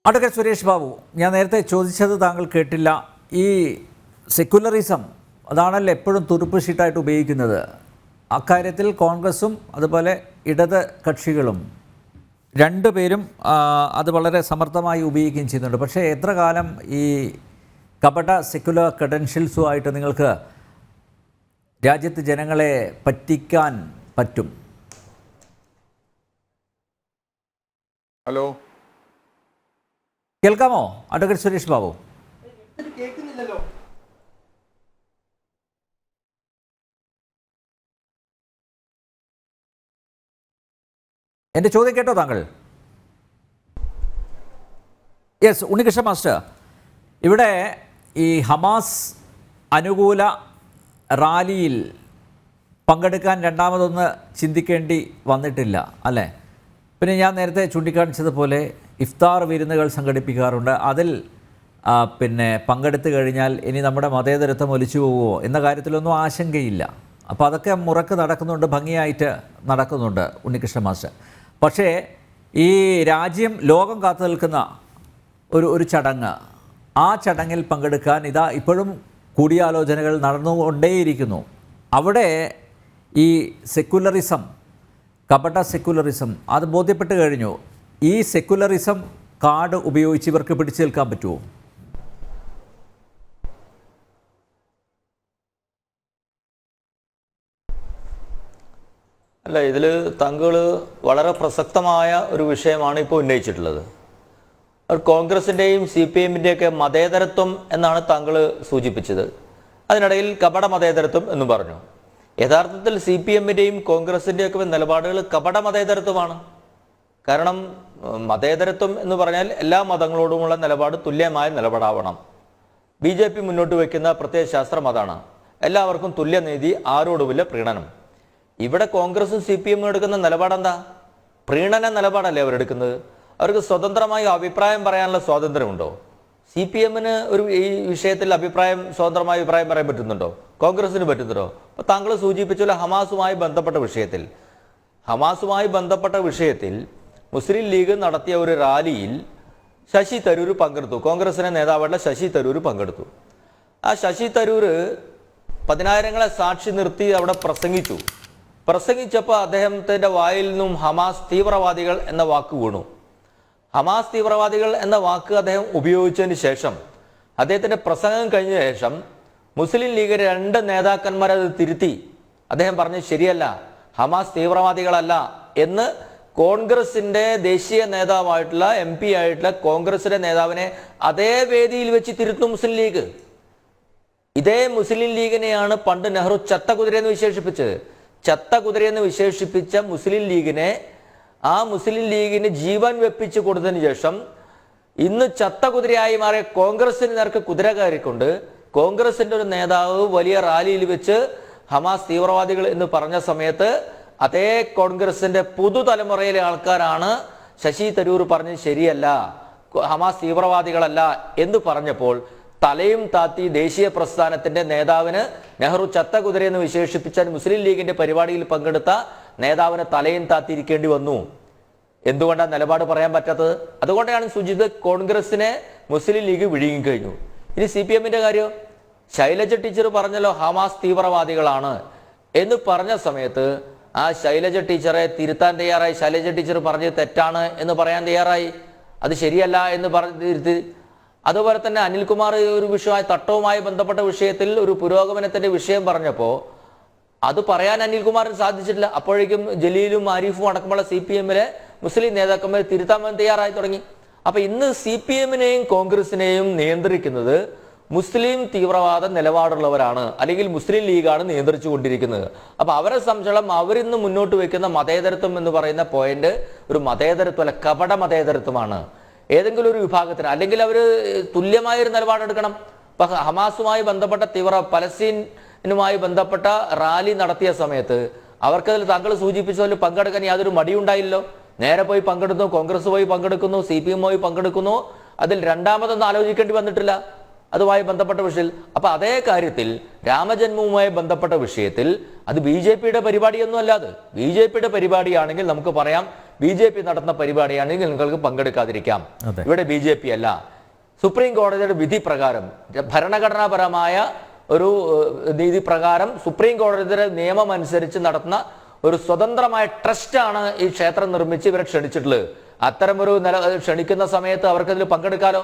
Advocate Suresh Babu, ഞാൻ നേരത്തെ ചോദിച്ചത് താങ്കൾ കേട്ടില്ല. ഈ സെക്യുലറിസം അതാണല്ലോ എപ്പോഴും തുറുപ്പ് ഷീട്ടായിട്ട് ഉപയോഗിക്കുന്നത്. അക്കാര്യത്തിൽ കോൺഗ്രസും അതുപോലെ ഇടത് കക്ഷികളും രണ്ടുപേരും അത് വളരെ സമർത്ഥമായി ഉപയോഗിക്കുകയും ചെയ്യുന്നുണ്ട്. പക്ഷേ എത്ര കാലം ഈ കപട സെക്യുലർ ക്രെഡൻഷ്യൽസുമായിട്ട് നിങ്ങൾക്ക് രാജ്യത്ത് ജനങ്ങളെ പറ്റിക്കാൻ പറ്റും? ഹലോ, കേൾക്കാമോ അഡ്വക്കേറ്റ് സുരേഷ് ബാബു? കേൾക്കുന്നില്ലല്ലോ. എൻ്റെ ചോദ്യം കേട്ടോ താങ്കൾ? യെസ്, ഉണ്ണികൃഷ്ണ മാസ്റ്റർ, ഇവിടെ ഈ ഹമാസ് അനുകൂല റാലിയിൽ പങ്കെടുക്കാൻ രണ്ടാമതൊന്ന് ചിന്തിക്കേണ്ടി വന്നിട്ടില്ല അല്ലേ? പിന്നെ ഞാൻ നേരത്തെ ചൂണ്ടിക്കാണിച്ചതുപോലെ ഇഫ്താർ വിരുന്നുകൾ സംഘടിപ്പിക്കാറുണ്ട്. അതിൽ പിന്നെ പങ്കെടുത്തു കഴിഞ്ഞാൽ ഇനി നമ്മുടെ മതേതരത്വം ഒലിച്ചു പോകുമോ എന്ന കാര്യത്തിലൊന്നും ആശങ്കയില്ല. അപ്പോൾ അതൊക്കെ മുറക്ക് നടക്കുന്നുണ്ട്, ഭംഗിയായിട്ട് നടക്കുന്നുണ്ട് ഉണ്ണികൃഷ്ണ മാസ്റ്റർ. പക്ഷേ ഈ രാജ്യം ലോകം കാത്തു നിൽക്കുന്ന ഒരു ചടങ്ങ്, ആ ചടങ്ങിൽ പങ്കെടുക്കാൻ ഇതാ ഇപ്പോഴും കൂടിയാലോചനകൾ നടന്നുകൊണ്ടേയിരിക്കുന്നു. അവിടെ ഈ സെക്യുലറിസം, കപട സെക്യുലറിസം അത് ബോധ്യപ്പെട്ട് കഴിഞ്ഞു. ഈ സെക്യുലറിസം കാർഡ് ഉപയോഗിച്ച് ഇവർക്ക് പിടിച്ചു നിൽക്കാൻ പറ്റുമോ? അല്ല, ഇതിൽ താങ്കൾ വളരെ പ്രസക്തമായ ഒരു വിഷയമാണ് ഇപ്പോൾ ഉന്നയിച്ചിട്ടുള്ളത്. കോൺഗ്രസിൻ്റെയും CPM-ൻ്റെയൊക്കെ മതേതരത്വം എന്നാണ് താങ്കൾ സൂചിപ്പിച്ചത്. അതിനിടയിൽ കപട മതേതരത്വം എന്ന് പറഞ്ഞു. യഥാർത്ഥത്തിൽ CPM-ൻ്റെയും കോൺഗ്രസിൻ്റെയൊക്കെ നിലപാടുകൾ കപട മതേതരത്വമാണ്. കാരണം മതേതരത്വം എന്ന് പറഞ്ഞാൽ എല്ലാ മതങ്ങളോടുമുള്ള നിലപാട് തുല്യമായ നിലപാടാവണം. BJP മുന്നോട്ട് വയ്ക്കുന്ന പ്രത്യയശാസ്ത്രം അതാണ്. എല്ലാവർക്കും തുല്യനീതി, ആരോടുമില്ല പ്രീണനം. ഇവിടെ കോൺഗ്രസും CPM എടുക്കുന്ന നിലപാടെന്താ? പ്രീണന നിലപാടല്ലേ അവരെടുക്കുന്നത്. അവർക്ക് സ്വതന്ത്രമായി അഭിപ്രായം പറയാനുള്ള സ്വാതന്ത്ര്യമുണ്ടോ? CPM-ന് ഈ വിഷയത്തിൽ സ്വതന്ത്രമായ അഭിപ്രായം പറയാൻ പറ്റുന്നുണ്ടോ? കോൺഗ്രസിന് പറ്റുന്നുണ്ടോ? അപ്പോൾ താങ്കൾ സൂചിപ്പിച്ചുള്ള ഹമാസുമായി ബന്ധപ്പെട്ട വിഷയത്തിൽ മുസ്ലിം ലീഗ് നടത്തിയ ഒരു റാലിയിൽ ശശി തരൂർ പങ്കെടുത്തു. കോൺഗ്രസിന്റെ നേതാവായിട്ടുള്ള ശശി തരൂർ പങ്കെടുത്തു. ആ ശശി തരൂർ 10,000-ങ്ങളെ സാക്ഷി നിർത്തി അവിടെ പ്രസംഗിച്ചപ്പോൾ അദ്ദേഹത്തിൻ്റെ വായിൽ നിന്നും ഹമാസ് തീവ്രവാദികൾ എന്ന വാക്ക് വീണു. ഹമാസ് തീവ്രവാദികൾ എന്ന വാക്ക് അദ്ദേഹം ഉപയോഗിച്ചതിന് ശേഷം, അദ്ദേഹത്തിൻ്റെ പ്രസംഗം കഴിഞ്ഞ ശേഷം മുസ്ലിം ലീഗ് 2 നേതാക്കന്മാരത് തിരുത്തി. അദ്ദേഹം പറഞ്ഞു ശരിയല്ല, ഹമാസ് തീവ്രവാദികളല്ല എന്ന് കോൺഗ്രസിൻ്റെ ദേശീയ നേതാവായിട്ടുള്ള MP ആയിട്ടുള്ള കോൺഗ്രസിൻ്റെ നേതാവിനെ അതേ വേദിയിൽ വെച്ച് തിരുത്തും മുസ്ലിം ലീഗ്. ഇതേ മുസ്ലിം ലീഗിനെയാണ് പണ്ട് നെഹ്റു ചത്തകുതിരയെന്ന് വിശേഷിപ്പിച്ചത്. ചത്തകുതിരയെന്ന് വിശേഷിപ്പിച്ച മുസ്ലിം ലീഗിനെ, ആ മുസ്ലിം ലീഗിന് ജീവൻ വെപ്പിച്ച് കൊടുത്തതിന് ശേഷം ഇന്ന് ചത്തകുതിരയായി മാറിയ കോൺഗ്രസിന് നേർക്ക് കുതിര കയറിക്കൊണ്ട് കോൺഗ്രസിന്റെ ഒരു നേതാവ് വലിയ റാലിയിൽ വെച്ച് ഹമാസ് തീവ്രവാദികൾ എന്ന് പറഞ്ഞ സമയത്ത് അതേ കോൺഗ്രസിന്റെ പുതുതലമുറയിലെ ആൾക്കാരാണ് ശശി തരൂർ പറഞ്ഞത് ശരിയല്ല, ഹമാസ് തീവ്രവാദികളല്ല എന്ന് പറഞ്ഞപ്പോൾ തലയും താത്തി ദേശീയ പ്രസ്ഥാനത്തിന്റെ നേതാവിന്, നെഹ്റു ചത്തകുതിരയെന്ന് വിശേഷിപ്പിച്ച മുസ്ലിം ലീഗിന്റെ പരിപാടിയിൽ പങ്കെടുത്ത നേതാവിന് തലയും താത്തിയിരിക്കേണ്ടി വന്നു. എന്തുകൊണ്ടാണ് നിലപാട് പറയാൻ പറ്റാത്തത്? അതുകൊണ്ടാണ് സൂചിപ്പിച്ചത് കോൺഗ്രസിനെ മുസ്ലിം ലീഗ് വിഴുങ്ങിക്കഴിഞ്ഞു. ഇനി CPM-ന്റെ കാര്യം, ശൈലജ ടീച്ചർ പറഞ്ഞല്ലോ ഹമാസ് തീവ്രവാദികളാണ് എന്ന് പറഞ്ഞ സമയത്ത് ആ ശൈലജ ടീച്ചറെ തിരുത്താൻ തയ്യാറായി. ശൈലജ ടീച്ചർ പറഞ്ഞത് തെറ്റാണ് എന്ന് പറയാൻ തയ്യാറായി, അത് ശരിയല്ല എന്ന് പറഞ്ഞ് തിരുത്തി. അതുപോലെ തന്നെ അനിൽകുമാർ ഒരു വിഷയമായി തട്ടവുമായി ബന്ധപ്പെട്ട വിഷയത്തിൽ ഒരു പുരോഗമനത്തിന്റെ വിഷയം പറഞ്ഞപ്പോൾ അത് പറയാൻ അനിൽകുമാറിന് സാധിച്ചിട്ടില്ല. അപ്പോഴേക്കും ജലീലും ആരിഫും അടക്കമുള്ള CPM-ലെ മുസ്ലിം നേതാക്കന്മാർ തിരുത്താൻ തയ്യാറായി തുടങ്ങി. അപ്പൊ ഇന്ന് CPM-നെയും കോൺഗ്രസിനെയും നിയന്ത്രിക്കുന്നത് മുസ്ലിം തീവ്രവാദ നിലപാടുള്ളവരാണ്, അല്ലെങ്കിൽ മുസ്ലിം ലീഗാണ് നിയന്ത്രിച്ചു കൊണ്ടിരിക്കുന്നത്. അപ്പൊ അവരെ സംബന്ധിച്ചോളം അവരിന്ന് മുന്നോട്ട് വയ്ക്കുന്ന മതേതരത്വം എന്ന് പറയുന്ന പോയിന്റ് ഒരു മതേതരത്വമല്ല, കപട മതേതരത്വമാണ്. ഏതെങ്കിലും ഒരു വിഭാഗത്തിന്, അല്ലെങ്കിൽ അവർ തുല്യമായൊരു നിലപാടെടുക്കണം. ഇപ്പൊ ഹമാസുമായി ബന്ധപ്പെട്ട പലസ്തീനുമായി ബന്ധപ്പെട്ട റാലി നടത്തിയ സമയത്ത് അവർക്കതിൽ താങ്കൾ സൂചിപ്പിച്ചതിൽ പങ്കെടുക്കാൻ യാതൊരു മടിയുണ്ടായില്ലോ. നേരെ പോയി പങ്കെടുക്കുന്നു, കോൺഗ്രസ് പോയി പങ്കെടുക്കുന്നു, CPM പോയി പങ്കെടുക്കുന്നു. അതിൽ രണ്ടാമതൊന്നും ആലോചിക്കേണ്ടി വന്നിട്ടില്ല അതുമായി ബന്ധപ്പെട്ട വിഷയത്തിൽ. അപ്പൊ അതേ കാര്യത്തിൽ രാമജന്മവുമായി ബന്ധപ്പെട്ട വിഷയത്തിൽ അത് BJP-യുടെ പരിപാടിയൊന്നും അല്ലാതെ, BJP-യുടെ പരിപാടിയാണെങ്കിൽ നമുക്ക് പറയാം BJP നടത്തുന്ന പരിപാടിയാണെങ്കിൽ നിങ്ങൾക്ക് പങ്കെടുക്കാതിരിക്കാം. അതെ. ഇവിടെ BJP അല്ല. സുപ്രീം കോടതിയുടെ വിധി പ്രകാരം, ഭരണഘടനാപരമായ ഒരു നീതി പ്രകാരം സുപ്രീം കോടതിയുടെ നിയമം അനുസരിച്ച് നടത്തുന്ന ഒരു സ്വതന്ത്രമായ ട്രസ്റ്റാണ് ഈ ക്ഷേത്രം നിർമ്മിച്ച് ഇവരെ ക്ഷണിച്ചിട്ടുള്ളത്. അത്തരമൊരു ക്ഷണിക്കുന്ന സമയത്ത് അവർക്ക് അതിൽ പങ്കെടുക്കാലോ.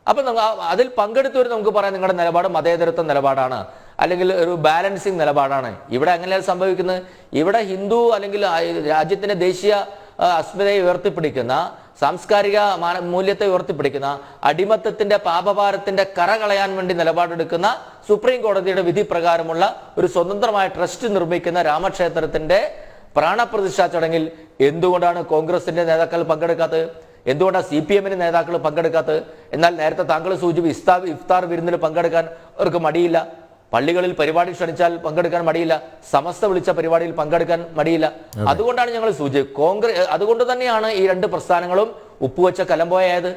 അപ്പൊ അതിൽ പങ്കെടുത്തവർ നമുക്ക് പറയാം നിങ്ങളുടെ നിലപാട് മതേതരത്വ നിലപാടാണ്, അല്ലെങ്കിൽ ഒരു ബാലൻസിങ് നിലപാടാണ്. ഇവിടെ അങ്ങനെയല്ല സംഭവിക്കുന്നത്. ഇവിടെ ഹിന്ദു അല്ലെങ്കിൽ രാജ്യത്തിന്റെ ദേശീയ അസ്മിതയെ ഉയർത്തിപ്പിടിക്കുന്ന, സാംസ്കാരിക മൂല്യത്തെ ഉയർത്തിപ്പിടിക്കുന്ന, അടിമത്തത്തിന്റെ പാപഭാരത്തിന്റെ കറ കളയാൻ വേണ്ടി നിലപാടെടുക്കുന്ന സുപ്രീം കോടതിയുടെ വിധി പ്രകാരമുള്ള ഒരു സ്വതന്ത്രമായ ട്രസ്റ്റ് നിർമ്മിക്കുന്ന രാമക്ഷേത്രത്തിന്റെ പ്രാണപ്രതിഷ്ഠാ ചടങ്ങിൽ എന്തുകൊണ്ടാണ് കോൺഗ്രസിന്റെ നേതാക്കൾ പങ്കെടുക്കാത്തത്? എന്തുകൊണ്ടാണ് CPM നേതാക്കൾ പങ്കെടുക്കാത്തത്? എന്നാൽ നേരത്തെ താങ്കൾ സൂചിപ്പിച്ച ഇഫ്താർ വിരുന്നിൽ പങ്കെടുക്കാൻ അവർക്ക് മടിയില്ല. പള്ളികളിൽ പരിപാടി ക്ഷണിച്ചാൽ പങ്കെടുക്കാൻ മടിയില്ല. സമസ്ത വിളിച്ച പരിപാടിയിൽ പങ്കെടുക്കാൻ മടിയില്ല. അതുകൊണ്ടാണ് ഞങ്ങൾ കോൺഗ്രസ്, അതുകൊണ്ട് തന്നെയാണ് ഈ രണ്ട് പ്രസ്ഥാനങ്ങളും ഉപ്പുവെച്ച കലമ്പോയായത്.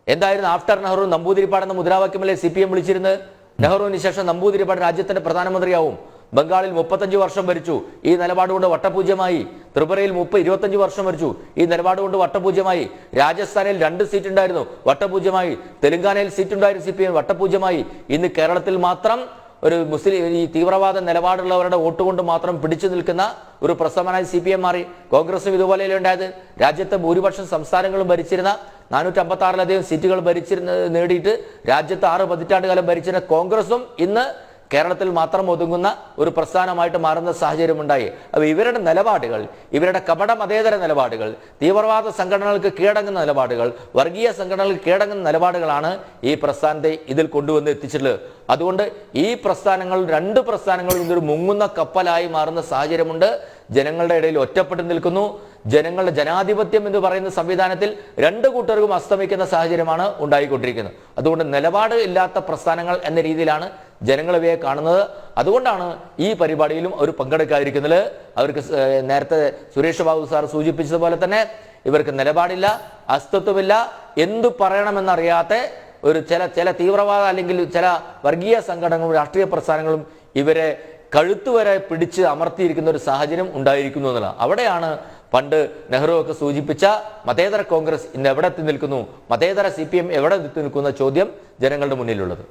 എന്തായിരുന്നു ആഫ്റ്റർ നെഹ്റു നമ്പൂതിരിപ്പാട് എന്ന മുദ്രാവാക്യമല്ലേ CPM വിളിച്ചിരുന്നത്? നെഹ്റുവിന് ശേഷം നമ്പൂതിരിപ്പാട് രാജ്യത്തിന്റെ പ്രധാനമന്ത്രിയാവും. ബംഗാളിൽ 35 വർഷം ഭരിച്ചു, ഈ നിലപാടുകൊണ്ട് വട്ടപൂജ്യമായി. ത്രിപുരയിൽ 25 വർഷം ഭരിച്ചു, ഈ നിലപാടുകൊണ്ട് വട്ടപൂജ്യമായി. രാജസ്ഥാനിൽ 2 സീറ്റ് ഉണ്ടായിരുന്നു, വട്ടപൂജ്യമായി. തെലങ്കാനയിൽ സീറ്റ് ഉണ്ടായിരുന്നു CPM, വട്ടപൂജ്യമായി. ഇന്ന് കേരളത്തിൽ മാത്രം ഒരു മുസ്ലിം ഈ തീവ്രവാദ നിലപാടുള്ളവരുടെ വോട്ട് കൊണ്ട് മാത്രം പിടിച്ചു നിൽക്കുന്ന ഒരു പ്രസ്ഥാനമായി CPM മാറി. കോൺഗ്രസും ഇതുപോലെയല്ലേ ഉണ്ടായത്. രാജ്യത്തെ ഭൂരിപക്ഷം സംസ്ഥാനങ്ങളും ഭരിച്ചിരുന്ന 456-ലധികം സീറ്റുകൾ നേടിയിട്ട് രാജ്യത്ത് 6 പതിറ്റാണ്ട് കാലം ഭരിച്ചിരുന്ന കോൺഗ്രസും ഇന്ന് കേരളത്തിൽ മാത്രം ഒതുങ്ങുന്ന ഒരു പ്രസ്ഥാനമായിട്ട് മാറുന്ന സാഹചര്യം ഉണ്ടായി. അപ്പോൾ ഇവരുടെ നിലപാടുകൾ, ഇവരുടെ കപട മതേതര നിലപാടുകൾ, തീവ്രവാദ സംഘടനകൾക്ക് കീഴടങ്ങുന്ന നിലപാടുകൾ, വർഗീയ സംഘടനകൾക്ക് കീഴടങ്ങുന്ന നിലപാടുകളാണ് ഈ പ്രസ്ഥാനത്തെ ഇതിൽ കൊണ്ടുവന്ന് എത്തിച്ചിട്ടുള്ളത്. അതുകൊണ്ട് ഈ പ്രസ്ഥാനങ്ങൾ, 2 പ്രസ്ഥാനങ്ങളും ഇതൊരു മുങ്ങുന്ന കപ്പലായി മാറുന്ന സാഹചര്യമുണ്ട്. ജനങ്ങളുടെ ഇടയിൽ ഒറ്റപ്പെട്ടു നിൽക്കുന്നു. ജനങ്ങളുടെ ജനാധിപത്യം എന്ന് പറയുന്ന സംവിധാനത്തിൽ 2 കൂട്ടർക്കും അസ്തമിക്കുന്ന സാഹചര്യമാണ് ഉണ്ടായിക്കൊണ്ടിരിക്കുന്നത്. അതുകൊണ്ട് നിലപാട് ഇല്ലാത്ത പ്രസ്ഥാനങ്ങൾ എന്ന രീതിയിലാണ് ജനങ്ങൾ ഇവയെ കാണുന്നത്. അതുകൊണ്ടാണ് ഈ പരിപാടിയിലും അവർ പങ്കെടുക്കാതിരിക്കുന്നത്. അവർക്ക് നേരത്തെ സുരേഷ് ബാബു സാർ സൂചിപ്പിച്ചതുപോലെ തന്നെ ഇവർക്ക് നിലപാടില്ല, അസ്തിത്വമില്ല. എന്തു പറയണമെന്നറിയാത്ത ഒരു ചില തീവ്രവാദ അല്ലെങ്കിൽ ചില വർഗീയ സംഘടനകളും രാഷ്ട്രീയ പ്രസ്ഥാനങ്ങളും ഇവരെ കഴുത്തുവരെ പിടിച്ച് അമർത്തിയിരിക്കുന്ന ഒരു സാഹചര്യം ഉണ്ടായിരിക്കുന്നു എന്നുള്ളത്. അവിടെയാണ് പണ്ട് നെഹ്റു ഒക്കെ സൂചിപ്പിച്ച മതേതര കോൺഗ്രസ് ഇന്ന് എവിടെ എത്തി നിൽക്കുന്നു, മതേതര CPM എവിടെ എത്തി നിൽക്കുന്ന ചോദ്യം ജനങ്ങളുടെ മുന്നിലുള്ളത്.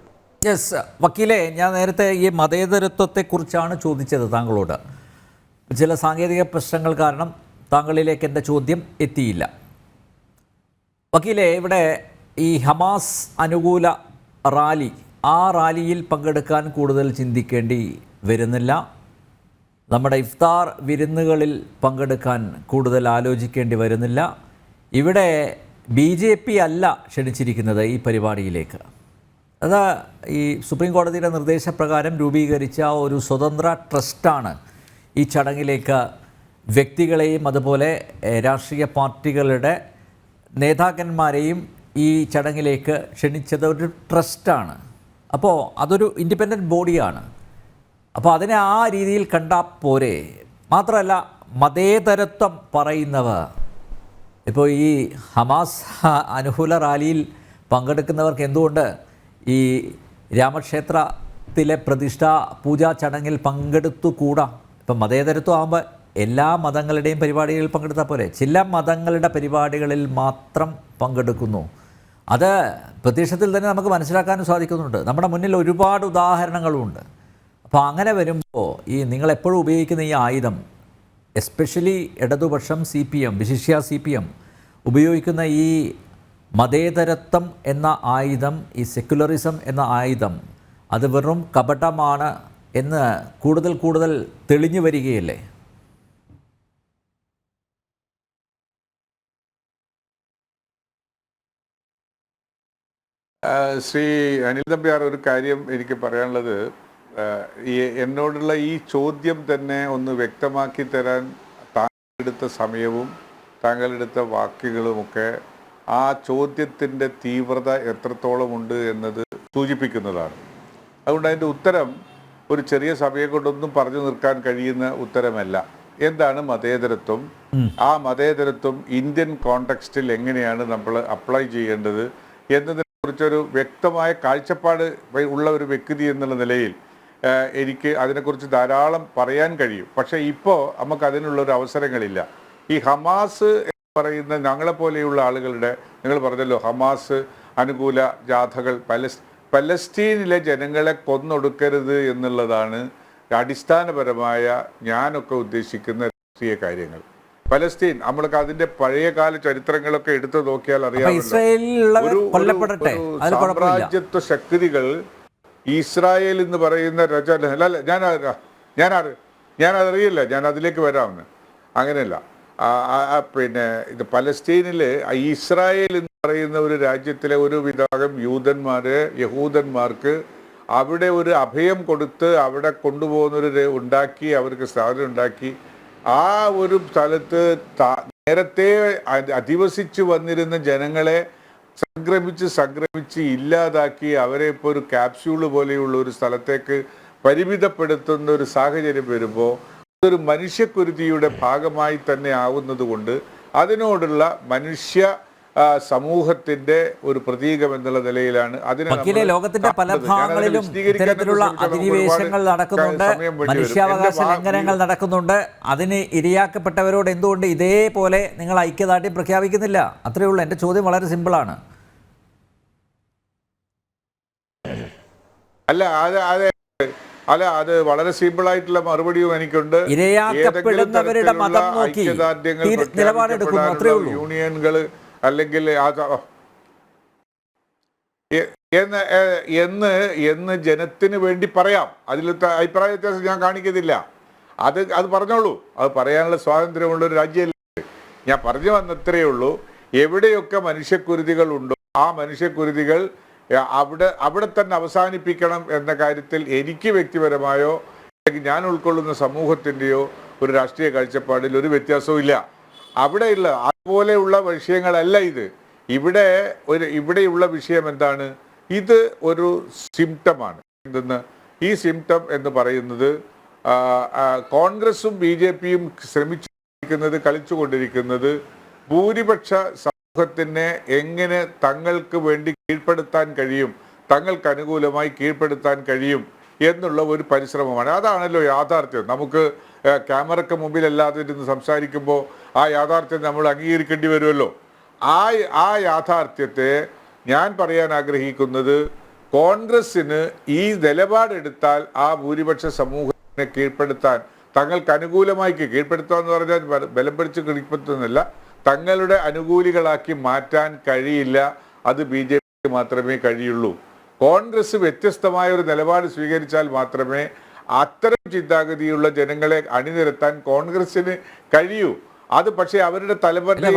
യെസ് വക്കീലെ, ഞാൻ നേരത്തെ ഈ മതേതരത്വത്തെക്കുറിച്ചാണ് ചോദിച്ചത് താങ്കളോട്. ചില സാങ്കേതിക പ്രശ്നങ്ങൾ കാരണം താങ്കളിലേക്ക് എൻ്റെ ചോദ്യം എത്തിയില്ല. വക്കീലെ, ഇവിടെ ഈ ഹമാസ് അനുകൂല റാലി, ആ റാലിയിൽ പങ്കെടുക്കാൻ കൂടുതൽ ചിന്തിക്കേണ്ടി വരുന്നില്ല. നമ്മുടെ ഇഫ്താർ വിരുന്നുകളിൽ പങ്കെടുക്കാൻ കൂടുതൽ ആലോചിക്കേണ്ടി വരുന്നില്ല. ഇവിടെ BJP അല്ല ക്ഷണിച്ചിരിക്കുന്നത് ഈ പരിപാടിയിലേക്ക്. അത് ഈ സുപ്രീം കോടതിയുടെ നിർദ്ദേശപ്രകാരം രൂപീകരിച്ച ഒരു സ്വതന്ത്ര ട്രസ്റ്റാണ് ഈ ചടങ്ങിലേക്ക് വ്യക്തികളെയും അതുപോലെ രാഷ്ട്രീയ പാർട്ടികളുടെ നേതാക്കന്മാരെയും ഈ ചടങ്ങിലേക്ക് ക്ഷണിച്ചത്. ഒരു ട്രസ്റ്റാണ്. അപ്പോൾ അതൊരു ഇൻഡിപെൻഡൻറ്റ് ബോഡിയാണ്. അപ്പോൾ അതിനെ ആ രീതിയിൽ കണ്ടാൽ പോരെ. മാത്രമല്ല, മതേതരത്വം പറയുന്നവർ ഇപ്പോൾ ഈ ഹമാസ് അനുകൂല റാലിയിൽ പങ്കെടുക്കുന്നവർക്ക് എന്തുകൊണ്ട് ഈ രാമക്ഷേത്രത്തിലെ പ്രതിഷ്ഠാ പൂജാ ചടങ്ങിൽ പങ്കെടുത്തുകൂടാ? ഇപ്പം മതേതരത്വം ആകുമ്പോൾ എല്ലാ മതങ്ങളുടെയും പരിപാടികളിൽ പങ്കെടുത്താൽ പോരെ. ചില മതങ്ങളുടെ പരിപാടികളിൽ മാത്രം പങ്കെടുക്കുന്നു. അത് പ്രത്യക്ഷത്തിൽ തന്നെ നമുക്ക് മനസ്സിലാക്കാനും സാധിക്കുന്നുണ്ട്. നമ്മുടെ മുന്നിൽ ഒരുപാട് ഉദാഹരണങ്ങളുമുണ്ട്. അപ്പോൾ അങ്ങനെ വരുമ്പോൾ ഈ നിങ്ങളെപ്പോഴും ഉപയോഗിക്കുന്ന ഈ ആയുധം, എസ്പെഷ്യലി ഇടതുപക്ഷം CPM, വിശിഷ്യ CPM ഉപയോഗിക്കുന്ന ഈ മതേതരത്വം എന്ന ആയുധം, ഈ സെക്യുലറിസം എന്ന ആയുധം, അത് വെറും കപടമാണ് എന്ന് കൂടുതൽ കൂടുതൽ തെളിഞ്ഞു വരികയല്ലേ? ശ്രീ അനിൽ നമ്പ്യാർ, ഒരു കാര്യം എനിക്ക് പറയാനുള്ളത്, എന്നോടുള്ള ഈ ചോദ്യം തന്നെ ഒന്ന് വ്യക്തമാക്കി തരാൻ താങ്കളെടുത്ത സമയവും താങ്കളെടുത്ത വാക്കുകളുമൊക്കെ ആ ചോദ്യത്തിൻ്റെ തീവ്രത എത്രത്തോളമുണ്ട് എന്നത് സൂചിപ്പിക്കുന്നതാണ്. അതുകൊണ്ട് അതിൻ്റെ ഉത്തരം ഒരു ചെറിയ സമയം കൊണ്ടൊന്നും പറഞ്ഞു നിർക്കാൻ കഴിയുന്ന ഉത്തരമല്ല. എന്താണ് മതേതരത്വം? ആ മതേതരത്വം ഇന്ത്യൻ കോണ്ടെക്സ്റ്റിൽ എങ്ങനെയാണ് നമ്മൾ അപ്ലൈ ചെയ്യേണ്ടത് എന്നതിനെ കുറിച്ചൊരു വ്യക്തമായ കാഴ്ചപ്പാട് ഉള്ള ഒരു വ്യക്തി എന്നുള്ള നിലയിൽ എനിക്ക് അതിനെക്കുറിച്ച് ധാരാളം പറയാൻ കഴിയും. പക്ഷേ ഇപ്പോൾ നമുക്ക് അതിനുള്ളൊരു അവസരങ്ങളില്ല. ഈ ഹമാസ് പറയുന്ന ഞങ്ങളെപ്പോലെയുള്ള ആളുകളുടെ, നിങ്ങൾ പറഞ്ഞല്ലോ ഹമാസ് അനുകൂല ജാഥകൾ, പലസ്തീനിലെ ജനങ്ങളെ കൊന്നൊടുക്കരുത് എന്നുള്ളതാണ് അടിസ്ഥാനപരമായ ഞാനൊക്കെ ഉദ്ദേശിക്കുന്ന രാഷ്ട്രീയ കാര്യങ്ങൾ. പലസ്തീൻ, നമ്മൾക്ക് അതിന്റെ പഴയകാല ചരിത്രങ്ങളൊക്കെ എടുത്തു നോക്കിയാൽ സാമ്രാജ്യത്വ ശക്തികൾ ഇസ്രായേൽ എന്ന് പറയുന്ന ഞാനതറിയില്ല, ഞാൻ അതിലേക്ക് വരാമെന്ന്. അങ്ങനെയല്ല, പിന്നെ ഇത് പലസ്തീനില് ഇസ്രായേൽ എന്ന് പറയുന്ന ഒരു രാജ്യത്തിലെ ഒരു വിഭാഗം യഹൂദന്മാർക്ക് അവിടെ ഒരു അഭയം കൊടുത്ത് അവിടെ കൊണ്ടുപോകുന്നവര് ഉണ്ടാക്കി, അവർക്ക് സ്ഥാനം ഉണ്ടാക്കി. ആ ഒരു സ്ഥലത്ത് നേരത്തെ അധിവസിച്ചു വന്നിരുന്ന ജനങ്ങളെ സംക്രമിച്ച് ഇല്ലാതാക്കി അവരെ ഇപ്പോൾ ഒരു ക്യാപ്സ്യൂള് പോലെയുള്ള ഒരു സ്ഥലത്തേക്ക് പരിമിതപ്പെടുത്തുന്ന ഒരു സാഹചര്യം വരുമ്പോൾ അതൊരു മനുഷ്യക്കുരുതിയുടെ ഭാഗമായി തന്നെ ആവുന്നത് കൊണ്ട് അതിനോടുള്ള മനുഷ്യ സമൂഹത്തിന്റെ ഒരു പ്രതീകം എന്നുള്ള നിലയിലാണ് അതിനെ ലോകത്തിന്റെ പല ഭാഗങ്ങളിലും ഇത്തരത്തിലുള്ള അധിനിവേശങ്ങൾ നടക്കുന്നുണ്ട്, മനുഷ്യാവകാശ ലംഘനങ്ങൾ നടക്കുന്നുണ്ട്. അതിന് ഇരയാക്കപ്പെട്ടവരോട് എന്തുകൊണ്ട് ഇതേപോലെ നിങ്ങൾ ഐക്യദാർഢ്യം പ്രഖ്യാപിക്കുന്നില്ല? അത്രയേ ഉള്ളൂ. എൻ്റെ ചോദ്യം വളരെ സിമ്പിളാണ്. അത് വളരെ സിമ്പിൾ ആയിട്ടുള്ള മറുപടിയും എനിക്കുണ്ട്. ഇരയാക്കപ്പെടുന്നവരുടെ മതം നോക്കി നിലപാടെടുക്കുന്നു, അത്രയേ ഉള്ളൂ. യൂണിയനുകൾ അല്ലെങ്കിൽ എന്ന് ജനത്തിന് വേണ്ടി പറയാം. അതിലത്തെ അഭിപ്രായ വ്യത്യാസം ഞാൻ കാണിക്കുന്നില്ല. അത് പറഞ്ഞോളൂ. അത് പറയാനുള്ള സ്വാതന്ത്ര്യമുള്ള ഒരു രാജ്യമല്ലേ. ഞാൻ പറഞ്ഞു വന്നത്രയേ ഉള്ളൂ. എവിടെയൊക്കെ മനുഷ്യക്കുരുതികൾ ഉണ്ടോ ആ മനുഷ്യക്കുരുതികൾ അവിടെ തന്നെ അവസാനിപ്പിക്കണം എന്ന കാര്യത്തിൽ എനിക്ക് വ്യക്തിപരമായോ അല്ലെങ്കിൽ ഞാൻ ഉൾക്കൊള്ളുന്ന സമൂഹത്തിൻ്റെയോ ഒരു രാഷ്ട്രീയ കാഴ്ചപ്പാടിൽ ഒരു വ്യത്യാസവും ഇല്ല. അവിടെയുള്ള അതുപോലെയുള്ള വിഷയങ്ങളല്ല ഇത്. ഇവിടെയുള്ള വിഷയം എന്താണ്? ഇത് ഒരു സിംറ്റമാണ്. എന്തെന്ന് ഈ സിംറ്റം എന്ന് പറയുന്നത് കോൺഗ്രസും BJPയും കളിച്ചുകൊണ്ടിരിക്കുന്നത് ഭൂരിപക്ഷ സമൂഹത്തിനെ എങ്ങനെ തങ്ങൾക്ക് വേണ്ടി കീഴ്പ്പെടുത്താൻ കഴിയും, തങ്ങൾക്ക് അനുകൂലമായി കീഴ്പ്പെടുത്താൻ കഴിയും എന്നുള്ള ഒരു പരിശ്രമമാണ്. അതാണല്ലോ യാഥാർത്ഥ്യം. നമുക്ക് ക്യാമറയ്ക്ക് മുമ്പിലല്ലാതെ ഇരുന്ന് സംസാരിക്കുമ്പോൾ ആ യാഥാർത്ഥ്യം നമ്മൾ അംഗീകരിക്കേണ്ടി വരുമല്ലോ. ആ യാഥാർത്ഥ്യത്തെ ഞാൻ പറയാൻ ആഗ്രഹിക്കുന്നത്, കോൺഗ്രസ്സിന് ഈ നിലപാടെടുത്താൽ ആ ഭൂരിപക്ഷ സമൂഹത്തിനെ കീഴ്പ്പെടുത്താൻ, തങ്ങൾക്ക് അനുകൂലമായി കീഴ്പ്പെടുത്തുക എന്ന് പറഞ്ഞാൽ ബലം പിടിച്ച് കീഴ്പ്പെടുത്തുന്നില്ല, തങ്ങളുടെ അനുകൂലികളാക്കി മാറ്റാൻ കഴിയില്ല. അത് BJP മാത്രമേ കഴിയുള്ളൂ. കോൺഗ്രസ് വ്യത്യസ്തമായ ഒരു നിലപാട് സ്വീകരിച്ചാൽ മാത്രമേ അത്തരം ചിന്താഗതിയുള്ള ജനങ്ങളെ അണിനിരത്താൻ കോൺഗ്രസിന് കഴിയൂ. അത് പക്ഷേ അവരുടെ തലമുറയിൽ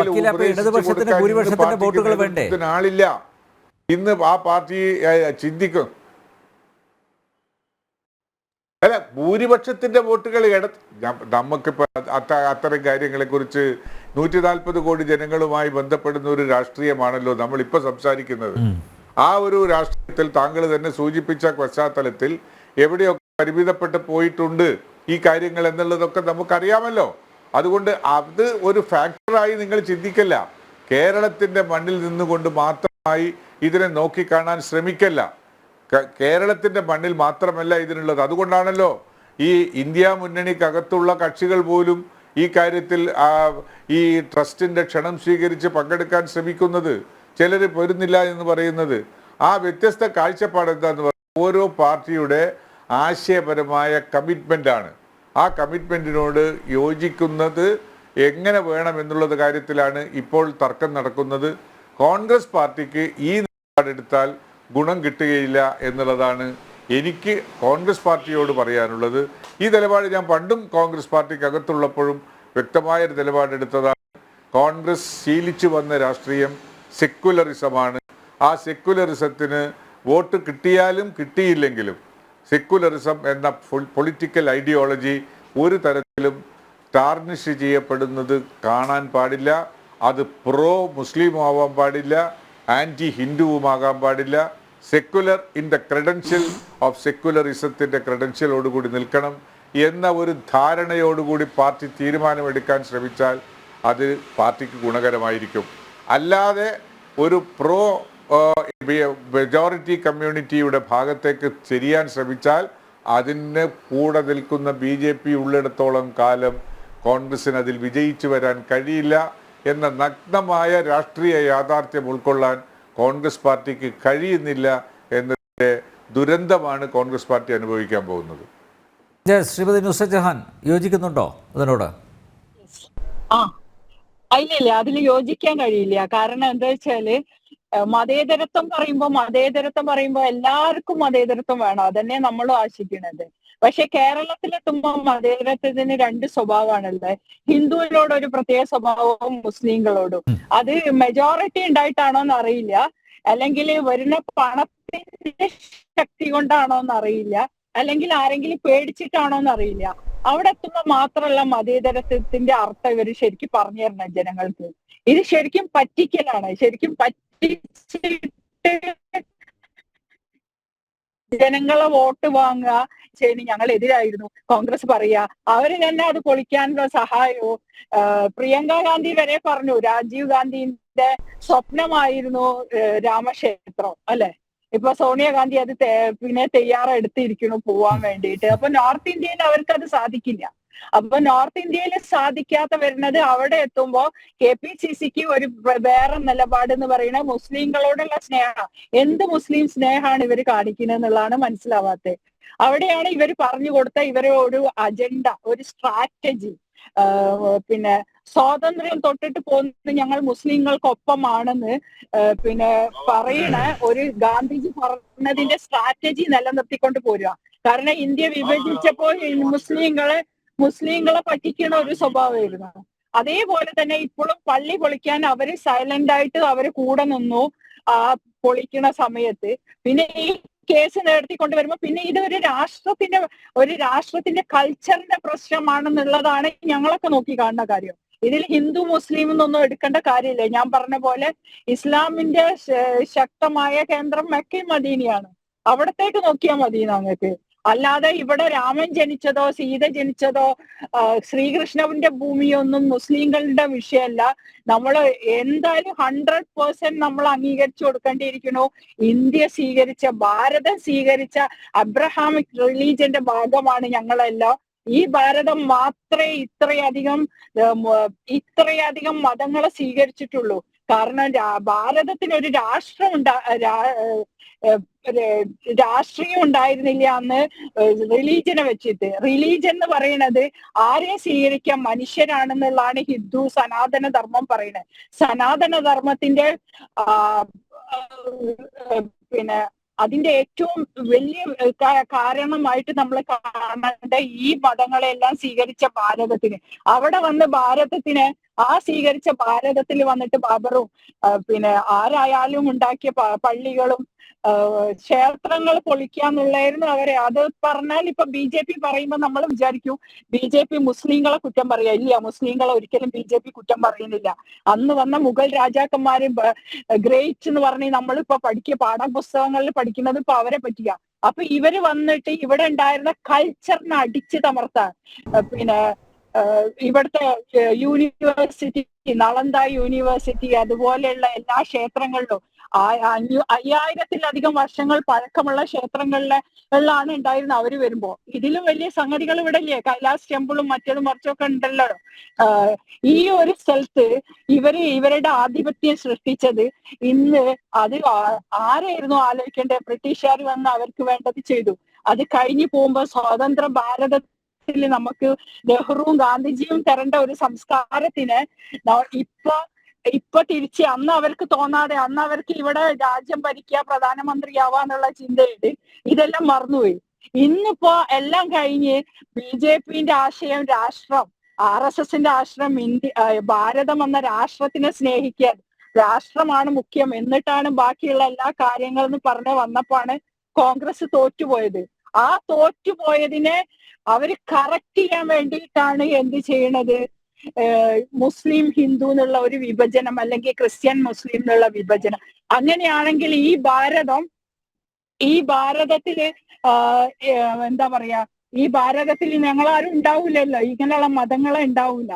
ആളില്ല. ഇന്ന് ആ പാർട്ടി ചിന്തിക്കും. അല്ല, ഭൂരിപക്ഷത്തിന്റെ വോട്ടുകൾ നമുക്കിപ്പോ അത്തരം കാര്യങ്ങളെ കുറിച്ച് 140 കോടി ജനങ്ങളുമായി ബന്ധപ്പെടുന്ന ഒരു രാഷ്ട്രീയമാണല്ലോ നമ്മളിപ്പോ സംസാരിക്കുന്നത്. ആ ഒരു രാഷ്ട്രീയത്തിൽ താങ്കൾ തന്നെ സൂചിപ്പിച്ച പശ്ചാത്തലത്തിൽ എവിടെയൊക്കെ പരിമിതപ്പെട്ട് പോയിട്ടുണ്ട് ഈ കാര്യങ്ങൾ എന്നുള്ളതൊക്കെ നമുക്കറിയാമല്ലോ. അതുകൊണ്ട് അത് ഒരു ഫാക്ടറായി നിങ്ങൾ ചിന്തിക്കല്ല. കേരളത്തിന്റെ മണ്ണിൽ നിന്നുകൊണ്ട് മാത്രമായി ഇതിനെ നോക്കിക്കാണാൻ ശ്രമിക്കല്ല. കേരളത്തിന്റെ മണ്ണിൽ മാത്രമല്ല ഇതിനുള്ളത്. അതുകൊണ്ടാണല്ലോ ഈ ഇന്ത്യ മുന്നണിക്കകത്തുള്ള കക്ഷികൾ പോലും ഈ കാര്യത്തിൽ ഈ ട്രസ്റ്റിന്റെ ക്ഷണം സ്വീകരിച്ച് പങ്കെടുക്കാൻ ശ്രമിക്കുന്നത്, ചിലർ പോരുന്നില്ല എന്ന് പറയുന്നത്. ആ വ്യത്യസ്ത കാഴ്ചപ്പാട് എന്താന്ന് പറയുന്നത് ഓരോ പാർട്ടിയുടെ ആശയപരമായ കമ്മിറ്റ്മെൻ്റാണ്. ആ കമ്മിറ്റ്മെൻറ്റിനോട് യോജിക്കുന്നത് എങ്ങനെ വേണം എന്നുള്ളത് കാര്യത്തിലാണ് ഇപ്പോൾ തർക്കം നടക്കുന്നത്. കോൺഗ്രസ് പാർട്ടിക്ക് ഈ നിലപാടെടുത്താൽ ഗുണം കിട്ടുകയില്ല എന്നുള്ളതാണ് എനിക്ക് കോൺഗ്രസ് പാർട്ടിയോട് പറയാനുള്ളത്. ഈ നിലപാട് ഞാൻ പണ്ടും കോൺഗ്രസ് പാർട്ടിക്ക് അകത്തുള്ളപ്പോഴും വ്യക്തമായൊരു നിലപാടെടുത്തതാണ്. കോൺഗ്രസ് ശീലിച്ചു വന്ന രാഷ്ട്രീയം സെക്കുലറിസമാണ്. ആ സെക്കുലറിസത്തിന് വോട്ട് കിട്ടിയാലും കിട്ടിയില്ലെങ്കിലും സെക്കുലറിസം എന്ന പൊളിറ്റിക്കൽ ഐഡിയോളജി ഒരു തരത്തിലും ടാർണിഷ് ചെയ്യപ്പെടുന്നത് കാണാൻ പാടില്ല. അത് പ്രോ മുസ്ലിം ആവാൻ പാടില്ല, ആൻറ്റി ഹിന്ദുവുമാകാൻ പാടില്ല. Secular in the credential of സെക്കുലറിസത്തിൻ്റെ ക്രെഡൻഷ്യലോടുകൂടി നിൽക്കണം എന്ന ഒരു ധാരണയോടുകൂടി പാർട്ടി തീരുമാനമെടുക്കാൻ ശ്രമിച്ചാൽ അത് പാർട്ടിക്ക് ഗുണകരമായിരിക്കും. അല്ലാതെ ഒരു പ്രോ മെജോറിറ്റി കമ്മ്യൂണിറ്റിയുടെ ഭാഗത്തേക്ക് ചെരിയാൻ ശ്രമിച്ചാൽ അതിന് കൂടെ നിൽക്കുന്ന BJP ഉള്ളിടത്തോളം കാലം കോൺഗ്രസിന് അതിൽ വിജയിച്ചു വരാൻ കഴിയില്ല. എന്ന നഗ്നമായ രാഷ്ട്രീയ യാഥാർത്ഥ്യം ഉൾക്കൊള്ളാൻ കോൺഗ്രസ് പാർട്ടിക്ക് കഴിയുന്നില്ല എന്നതിൻ്റെ ദുരന്തമാണ് കോൺഗ്രസ് പാർട്ടി അനുഭവിക്കാൻ പോകുന്നത്. ശ്രീമതി നുസ്രത്ത് ജഹാൻ യോജിക്കുന്നുണ്ടോ അതിനോട്? ഇല്ല, അതിൽ യോജിക്കാൻ കഴിയില്ല. കാരണം എന്താ വെച്ചാല് മതേതരത്വം പറയുമ്പോ എല്ലാവർക്കും മതേതരത്വം വേണം. അതന്നെ നമ്മളും ആശിക്കുന്നത്. പക്ഷെ കേരളത്തിലെത്തുമ്പോ മതേതരത്വത്തിന് രണ്ട് സ്വഭാവമാണുള്ളത്. ഹിന്ദുവിനോട് ഒരു പ്രത്യേക സ്വഭാവവും മുസ്ലിങ്ങളോടും. അത് മെജോറിറ്റി ഉണ്ടായിട്ടാണോ എന്ന് അറിയില്ല, അല്ലെങ്കിൽ വരുന്ന പണത്തിന്റെ ശക്തി കൊണ്ടാണോ എന്ന് അറിയില്ല, അല്ലെങ്കിൽ ആരെങ്കിലും പേടിച്ചിട്ടാണോ എന്ന് അറിയില്ല. അവിടെ എത്തുമ്പോ മാത്രമല്ല മതേതരത്വത്തിന്റെ അർത്ഥം ഇവര് ശരിക്കും പറഞ്ഞു തരണം ജനങ്ങൾക്ക്. ഇത് ശരിക്കും പറ്റിക്കലാണ്. ശരിക്കും പറ്റിച്ചിട്ട് ജനങ്ങളെ വോട്ട് വാങ്ങുക ചെയ്യുന്ന ഞങ്ങൾ എതിരായിരുന്നു കോൺഗ്രസ് പറയാ. അവര് തന്നെ അത് പൊളിക്കാനുള്ള സഹായവും പ്രിയങ്ക ഗാന്ധി വരെ പറഞ്ഞു രാജീവ് ഗാന്ധിന്റെ സ്വപ്നമായിരുന്നു രാമക്ഷേത്രം അല്ലെ. ഇപ്പൊ സോണിയാഗാന്ധി അത് പിന്നെ തയ്യാറെടുത്തിരിക്കുന്നു പോവാൻ വേണ്ടിയിട്ട്. അപ്പൊ നോർത്ത് ഇന്ത്യയിൽ അവർക്ക് അത് സാധിക്കില്ല. അപ്പൊ നോർത്ത് ഇന്ത്യയിൽ സാധിക്കാത്ത വരുന്നത് അവിടെ എത്തുമ്പോ KPCCക്ക് ഒരു വേറെ നിലപാട് എന്ന് പറയുന്നത് മുസ്ലിങ്ങളോടുള്ള സ്നേഹം. എന്ത് മുസ്ലിം സ്നേഹമാണ് ഇവർ കാണിക്കുന്നത് എന്നുള്ളതാണ് മനസ്സിലാവാത്തത്. അവിടെയാണ് ഇവർ പറഞ്ഞു കൊടുത്ത ഇവരെ ഒരു അജണ്ട, ഒരു സ്ട്രാറ്റജി. പിന്നെ സ്വാതന്ത്ര്യം തൊട്ടിട്ട് പോകുന്നത് ഞങ്ങൾ മുസ്ലിങ്ങൾക്കൊപ്പമാണെന്ന് പിന്നെ പറയണ ഒരു ഗാന്ധിജി പറഞ്ഞതിന്റെ സ്ട്രാറ്റജി നിലനിർത്തിക്കൊണ്ട് പോരുക. കാരണം ഇന്ത്യ വിഭജിച്ചപ്പോൾ മുസ്ലിങ്ങളെ പറ്റിക്കണ ഒരു സ്വഭാവമായിരുന്നു. അതേപോലെ തന്നെ ഇപ്പോഴും പള്ളി പൊളിക്കാൻ അവര് സൈലന്റ് ആയിട്ട് അവര് കൂടെ നിന്നു ആ പൊളിക്കണ സമയത്ത്. പിന്നെ ഈ കേസ് നേടിക്കൊണ്ട് വരുമ്പോ പിന്നെ ഇത് ഒരു രാഷ്ട്രത്തിന്റെ കൾച്ചറിന്റെ പ്രശ്നമാണെന്നുള്ളതാണ് ഞങ്ങളൊക്കെ നോക്കി കാണുന്ന കാര്യം. ഇതിൽ ഹിന്ദു മുസ്ലിം എന്നൊന്നും എടുക്കേണ്ട കാര്യമില്ല. ഞാൻ പറഞ്ഞ പോലെ ഇസ്ലാമിന്റെ ശക്തമായ കേന്ദ്രം മക്കയും മദീനയാണ്. അവിടത്തേക്ക് നോക്കിയാൽ മതി ഞങ്ങൾക്ക്. അല്ലാതെ ഇവിടെ രാമൻ ജനിച്ചതോ സീത ജനിച്ചതോ ശ്രീകൃഷ്ണന്റെ ഭൂമിയൊന്നും മുസ്ലിങ്ങളുടെ വിഷയമല്ല. നമ്മൾ എന്തായാലും 100% നമ്മൾ അംഗീകരിച്ചു കൊടുക്കേണ്ടിയിരിക്കുന്നു. ഭാരതം സ്വീകരിച്ച അബ്രഹാമിക് റിലീജിയന്റെ ഭാഗമാണ് ഞങ്ങളെല്ലാം. ഈ ഭാരതം മാത്രമേ ഇത്രയധികം മതങ്ങളെ സ്വീകരിച്ചിട്ടുള്ളൂ. കാരണം ഭാരതത്തിന് ഒരു രാഷ്ട്രീയം ഉണ്ടായിരുന്നില്ല അന്ന് റിലീജിയനെ വെച്ചിട്ട്. റിലീജിയൻ എന്ന് പറയുന്നത് ആരെ സ്വീകരിക്കാൻ മനുഷ്യരാണെന്നുള്ളതാണ് ഹിന്ദു സനാതന ധർമ്മം പറയുന്നത്. സനാതന ധർമ്മത്തിന്റെ പിന്നെ അതിന്റെ ഏറ്റവും വലിയ കാരണമായിട്ട് നമ്മൾ കാണേണ്ട ഈ മതങ്ങളെല്ലാം സ്വീകരിച്ച ഭാരതത്തിന്, അവിടെ വന്ന് ഭാരതത്തിന് സ്വീകരിച്ച ഭാരതത്തിൽ വന്നിട്ട് ബാബറും പിന്നെ ആരായാലും ഉണ്ടാക്കിയ പള്ളികളും ക്ഷേത്രങ്ങൾ പൊളിക്കാന്നുള്ളായിരുന്നു അവരെ. അത് പറഞ്ഞാൽ ഇപ്പൊ BJP പറയുമ്പോൾ നമ്മൾ വിചാരിക്കും BJP മുസ്ലിങ്ങളെ കുറ്റം പറയാ. ഇല്ല, മുസ്ലിങ്ങളെ ഒരിക്കലും BJP കുറ്റം പറയുന്നില്ല. അന്ന് വന്ന മുഗൾ രാജാക്കന്മാര് ഗ്രേറ്റ് എന്ന് പറഞ്ഞ് നമ്മളിപ്പോ പാഠപുസ്തകങ്ങളിൽ പഠിക്കുന്നത് ഇപ്പൊ അവരെ പറ്റിയ. അപ്പൊ ഇവര് വന്നിട്ട് ഇവിടെ ഉണ്ടായിരുന്ന കൾച്ചറിനെ അടിച്ചു തമർത്താൻ പിന്നെ ഇവിടുത്തെ യൂണിവേഴ്സിറ്റി, നളന്ദ യൂണിവേഴ്സിറ്റി, അതുപോലെയുള്ള എല്ലാ ക്ഷേത്രങ്ങളിലും 5000-ത്തിലധികം വർഷങ്ങൾ പഴക്കമുള്ള ക്ഷേത്രങ്ങളിലാണ് ഉണ്ടായിരുന്നത് അവര് വരുമ്പോ. ഇതിലും വലിയ സംഗതികൾ ഇവിടെ ഇല്ലേ? കൈലാസ് ടെമ്പിളും മറ്റേതും മറിച്ചൊക്കെ ഉണ്ടല്ലോ. ഈ ഒരു സ്ഥലത്ത് ഇവരുടെ ആധിപത്യം സൃഷ്ടിച്ചത് ഇന്ന് അത് ആരായിരുന്നു ആലോചിക്കേണ്ടത്? ബ്രിട്ടീഷുകാർ വന്ന് അവർക്ക് വേണ്ടത് ചെയ്തു. അത് കഴിഞ്ഞു പോകുമ്പോ സ്വതന്ത്ര ഭാരതത്തിൽ നമുക്ക് നെഹ്റുവും ഗാന്ധിജിയും തരേണ്ട ഒരു സംസ്കാരത്തിന് ഇപ്പൊ തിരിച്ച് അന്ന് അവർക്ക് തോന്നാതെ, അന്ന് അവർക്ക് ഇവിടെ രാജ്യം ഭരിക്കുക, പ്രധാനമന്ത്രിയാവാന്നുള്ള ചിന്തയുണ്ട്. ഇതെല്ലാം മറന്നുപോയി. ഇന്നിപ്പോ എല്ലാം കഴിഞ്ഞ് BJPന്റെ ആശയം രാഷ്ട്രം, RSSന്റെ ആശ്രയം ഭാരതം എന്ന രാഷ്ട്രത്തിനെ സ്നേഹിക്കാൻ, രാഷ്ട്രമാണ് മുഖ്യം, എന്നിട്ടാണ് ബാക്കിയുള്ള എല്ലാ കാര്യങ്ങളെന്ന് പറഞ്ഞ് വന്നപ്പോഴാണ് കോൺഗ്രസ് തോറ്റുപോയത്. ആ തോറ്റുപോയതിനെ അവര് കറക്റ്റ് ചെയ്യാൻ വേണ്ടിയിട്ടാണ് എന്ത് ചെയ്യണത്? മുസ്ലിം ഹിന്ദു എന്നുള്ള ഒരു വിഭജനം, അല്ലെങ്കിൽ ക്രിസ്ത്യൻ മുസ്ലിം എന്നുള്ള വിഭജനം. അങ്ങനെയാണെങ്കിൽ ഈ ഭാരതത്തില് എന്താ പറയാ, ഈ ഭാരതത്തിൽ ഞങ്ങളാരും ഉണ്ടാവൂലല്ലോ, ഇങ്ങനെയുള്ള മതങ്ങളെ ഉണ്ടാവൂല.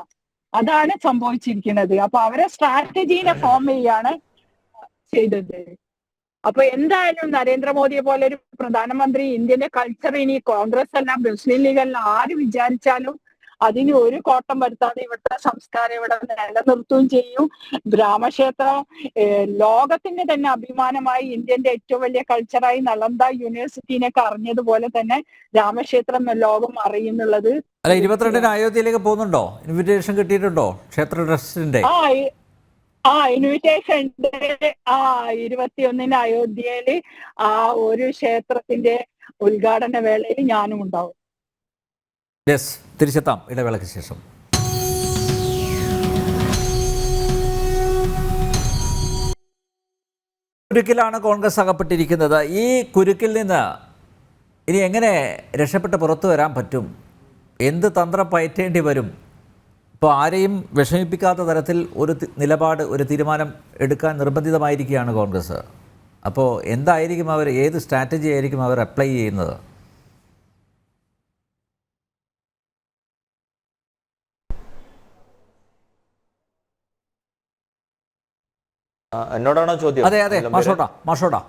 അതാണ് സംഭവിച്ചിരിക്കുന്നത്. അപ്പൊ അവരെ സ്ട്രാറ്റജീനെ ഫോം ചെയ്യാണ് ചെയ്തത്. അപ്പൊ എന്തായാലും നരേന്ദ്രമോദിയെ പോലെ ഒരു പ്രധാനമന്ത്രി ഇന്ത്യന്റെ കൾച്ചർ ഇനി കോൺഗ്രസ് അല്ല മുസ്ലിം ലീഗ് അല്ല ആര് വിചാരിച്ചാലും അതിന് ഒരു കോട്ടം വരുത്താതെ ഇവിടുത്തെ സംസ്കാരം ഇവിടെ നിലനിർത്തുകയും ചെയ്യും. രാമക്ഷേത്രം ലോകത്തിന്റെ തന്നെ അഭിമാനമായി, ഇന്ത്യന്റെ ഏറ്റവും വലിയ കൾച്ചറായി നളന്ദ യൂണിവേഴ്സിറ്റിനൊക്കെ അറിഞ്ഞതുപോലെ തന്നെ രാമക്ഷേത്രം ലോകം അറിയുന്നുള്ളത്. അല്ല, 22-ന് അയോധ്യയിലേക്ക് പോകുന്നുണ്ടോ? ഇൻവിറ്റേഷൻ കിട്ടിയിട്ടുണ്ടോ ക്ഷേത്ര ട്രസ്റ്റിന്റെ? ഇൻവിറ്റേഷൻ ഉണ്ട്. 21-ന് അയോധ്യയില് ആ ഒരു ക്ഷേത്രത്തിന്റെ ഉദ്ഘാടന വേളയിൽ ഞാനും ഉണ്ടാവും. യെസ്, തിരിച്ചെത്താം ഇടവേളയ്ക്ക് ശേഷം. കുരുക്കിലാണ് കോൺഗ്രസ് അകപ്പെട്ടിരിക്കുന്നത്. ഈ കുരുക്കിൽ നിന്ന് ഇനി എങ്ങനെ രക്ഷപ്പെട്ട് പുറത്തു വരാൻ പറ്റും? എന്ത് തന്ത്രം പയറ്റേണ്ടി വരും? ഇപ്പോൾ ആരെയും വിഷമിപ്പിക്കാത്ത തരത്തിൽ ഒരു നിലപാട്, ഒരു തീരുമാനം എടുക്കാൻ നിർബന്ധിതമായിരിക്കുകയാണ് കോൺഗ്രസ്. അപ്പോൾ എന്തായിരിക്കും അവർ, ഏത് സ്ട്രാറ്റജി ആയിരിക്കും അവർ അപ്ലൈ ചെയ്യുന്നത്? എന്നോടാണോ ചോദ്യം? അതെ അതെ, മാഷോടാ.